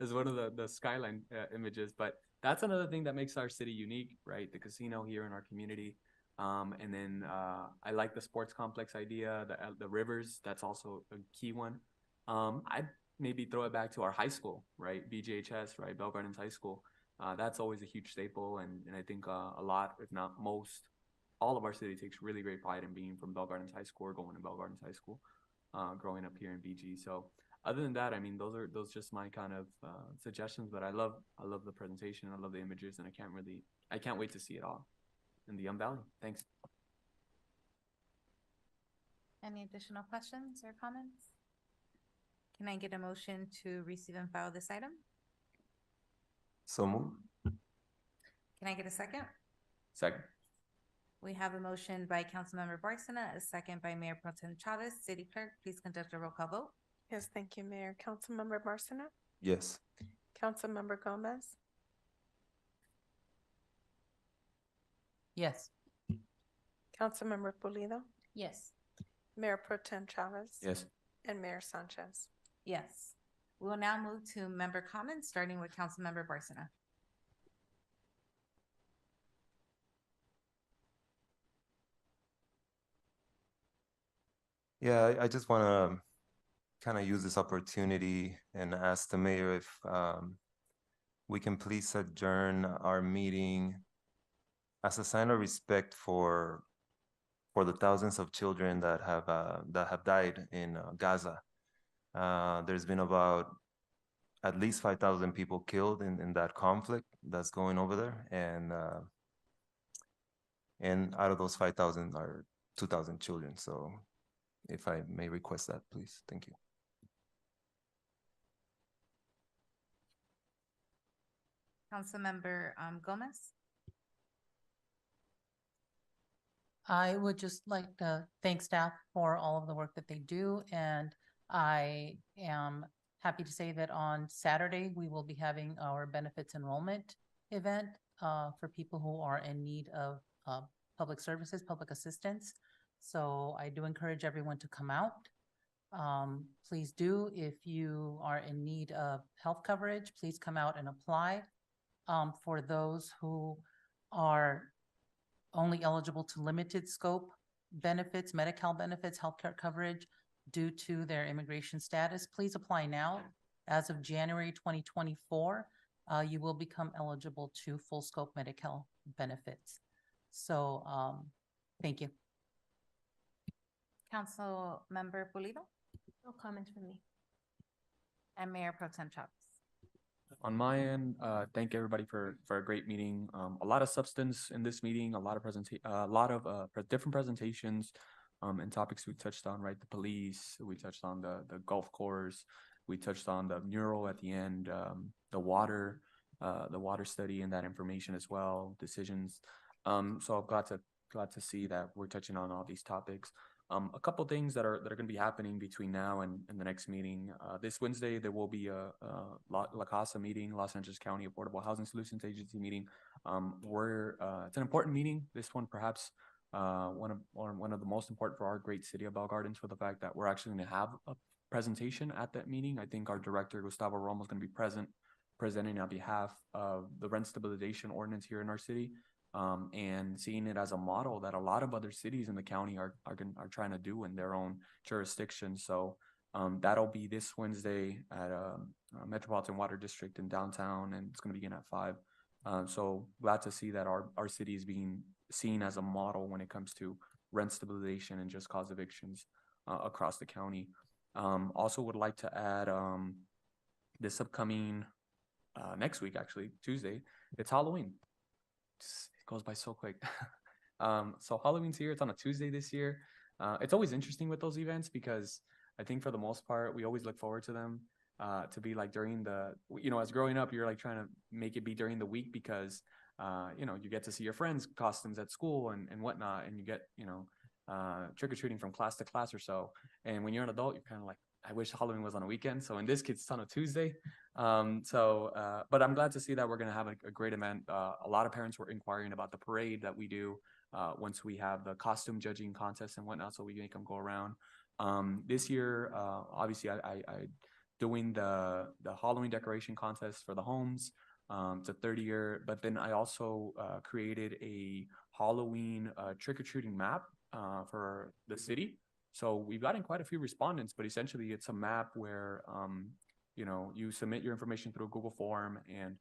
[SPEAKER 10] As one of the skyline images, but that's another thing that makes our city unique, right? The casino here in our community. And then I like the sports complex idea, the rivers, that's also a key one. I'd maybe throw it back to our high school, right? BGHS, right? Bell Gardens High School. That's always a huge staple. And I think a lot, if not most, all of our city takes really great pride in being from Bell Gardens High School or going to Bell Gardens High School, growing up here in BG. So other than that, I mean, those just my kind of suggestions, but I love the presentation. I love the images, and I can't wait to see it all in the Valley. Thanks.
[SPEAKER 2] Any additional questions or comments? Can I get a motion to receive and file this item?
[SPEAKER 6] So move.
[SPEAKER 2] Can I get a second?
[SPEAKER 10] Second.
[SPEAKER 2] We have a motion by Councilmember Barcena, a second by Mayor Pro Tem Chavez. City Clerk, please conduct a roll call vote.
[SPEAKER 3] Yes, thank you, Mayor. Councilmember Barcena,
[SPEAKER 6] Yes.
[SPEAKER 3] Councilmember Gomez,
[SPEAKER 5] Yes.
[SPEAKER 3] Councilmember Pulido,
[SPEAKER 13] Yes.
[SPEAKER 3] Mayor Pro Tem Chavez.
[SPEAKER 10] Yes.
[SPEAKER 3] And Mayor Sanchez.
[SPEAKER 2] Yes. We will now move to member comments, starting with Councilmember Barcena.
[SPEAKER 6] Yeah, I just want to kind of use this opportunity and ask the mayor if we can please adjourn our meeting as a sign of respect for the thousands of children that have died in Gaza. There's been about at least 5,000 people killed in that conflict that's going over there, and out of those 5,000 are 2,000 children. So if I may request that, please. Thank you.
[SPEAKER 2] Councilmember Gomez.
[SPEAKER 5] I would just like to thank staff for all of the work that they do, and I am happy to say that on Saturday, we will be having our benefits enrollment event for people who are in need of public services, public assistance. So I do encourage everyone to come out. Please do. If you are in need of health coverage, please come out and apply. For those who are only eligible to limited scope benefits, Medi-Cal benefits, healthcare coverage due to their immigration status, please apply now. As of January 2024, you will become eligible to full scope Medi-Cal benefits. So, thank you.
[SPEAKER 2] Council Member Pulido
[SPEAKER 13] No comments from me.
[SPEAKER 2] and Mayor Pro Tem Chavez.
[SPEAKER 10] On my end, thank everybody for a great meeting. A lot of substance in this meeting, a lot of different presentations, and topics we touched on, right? The police, we touched on the golf course, we touched on the mural at the end, the water study and that information as well, decisions. So I'm glad to see that we're touching on all these topics. A couple things that are going to be happening between now and the next meeting. This Wednesday there will be a La Casa meeting, Los Angeles County Affordable Housing Solutions Agency meeting. It's an important meeting. This one perhaps one of the most important for our great city of Bell Gardens, for the fact that we're actually going to have a presentation at that meeting. I think our director Gustavo Romo is going to be presenting on behalf of the rent stabilization ordinance here in our city. And seeing it as a model that a lot of other cities in the county are trying to do in their own jurisdiction. So that'll be this Wednesday at Metropolitan Water District in downtown, and it's going to begin at 5. So glad to see that our city is being seen as a model when it comes to rent stabilization and just cause evictions across the county. Also would like to add this upcoming next week, actually Tuesday, it's Halloween. It goes by so quick. So Halloween's here. It's on a Tuesday this year. It's always interesting with those events because I think for the most part, we always look forward to them to be like during the, as growing up, you're like trying to make it be during the week because, you get to see your friends' costumes at school and whatnot, and you get, trick-or-treating from class to class or so. And when you're an adult, you're kind of like, I wish Halloween was on a weekend. So in this case, it's on a Tuesday. But I'm glad to see that we're going to have a great event. A lot of parents were inquiring about the parade that we do once we have the costume judging contest and whatnot, so we make them go around. This year, obviously, I doing the Halloween decoration contest for the homes. It's a 30-year, but then I also created a Halloween trick-or-treating map for the city. So we've gotten quite a few respondents, but essentially it's a map where, you submit your information through a Google form, and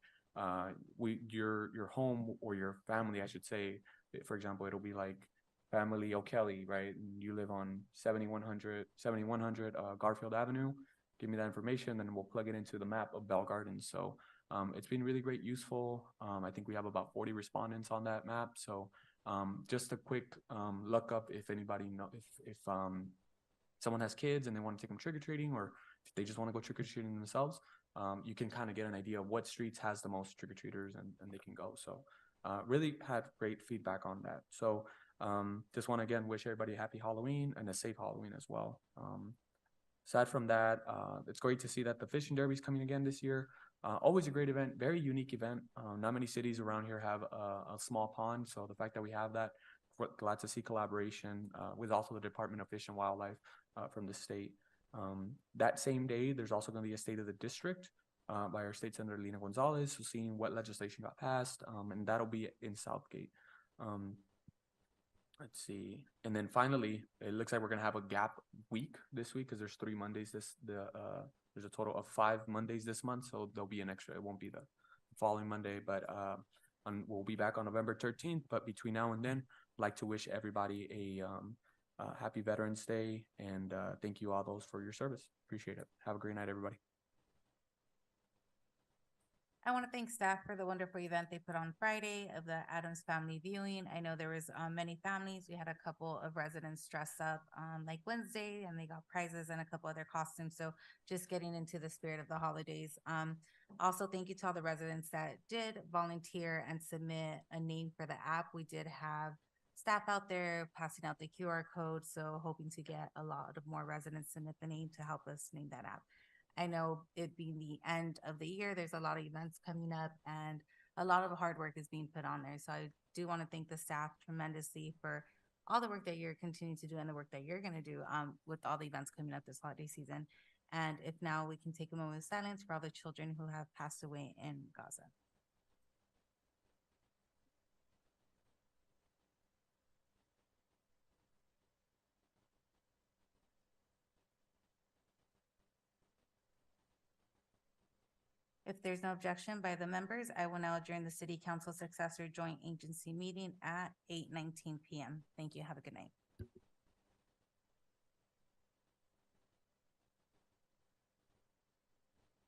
[SPEAKER 10] your home or your family, I should say, for example, it'll be like family O'Kelly, right? And you live on 7100 Garfield Avenue. Give me that information, and we'll plug it into the map of Bell Gardens. So it's been really great, useful. I think we have about 40 respondents on that map. So just a quick look up if anybody if someone has kids and they want to take them trick-or-treating, or if they just want to go trick-or-treating themselves, you can kind of get an idea of what streets has the most trick-or-treaters, and they can go. So really had great feedback on that. So just want to again wish everybody a happy Halloween and a safe Halloween as well. Aside from that, it's great to see that the fishing derby is coming again this year. Always a great event, very unique event. Not many cities around here have a small pond, so the fact that we have that, we're glad to see collaboration with also the Department of Fish and Wildlife from the state. That same day, there's also going to be a State of the District by our State Senator Lina Gonzalez, so seeing what legislation got passed, and that'll be in Southgate. Let's see. And then finally, it looks like we're going to have a gap week this week because there's 3 Mondays. There's a total of 5 Mondays this month, so there'll be an extra. It won't be the following Monday, but we'll be back on November 13th. But between now and then, I'd like to wish everybody a happy Veterans Day, and thank you all those for your service. Appreciate it. Have a great night, everybody.
[SPEAKER 2] I want to thank staff for the wonderful event they put on Friday of the Adams Family Viewing. I know there was many families. We had a couple of residents dress up like Wednesday, and they got prizes and a couple other costumes. So just getting into the spirit of the holidays. Also, thank you to all the residents that did volunteer and submit a name for the app. We did have staff out there passing out the QR code, so hoping to get a lot of more residents submit the name to help us name that app. I know it being the end of the year, there's a lot of events coming up, and a lot of hard work is being put on there. So I do want to thank the staff tremendously for all the work that you're continuing to do and the work that you're going to do with all the events coming up this holiday season. And if now we can take a moment of silence for all the children who have passed away in Gaza. If there's no objection by the members, I will now adjourn the City Council Successor Joint Agency Meeting at 8:19 PM. Thank you. Have a good night.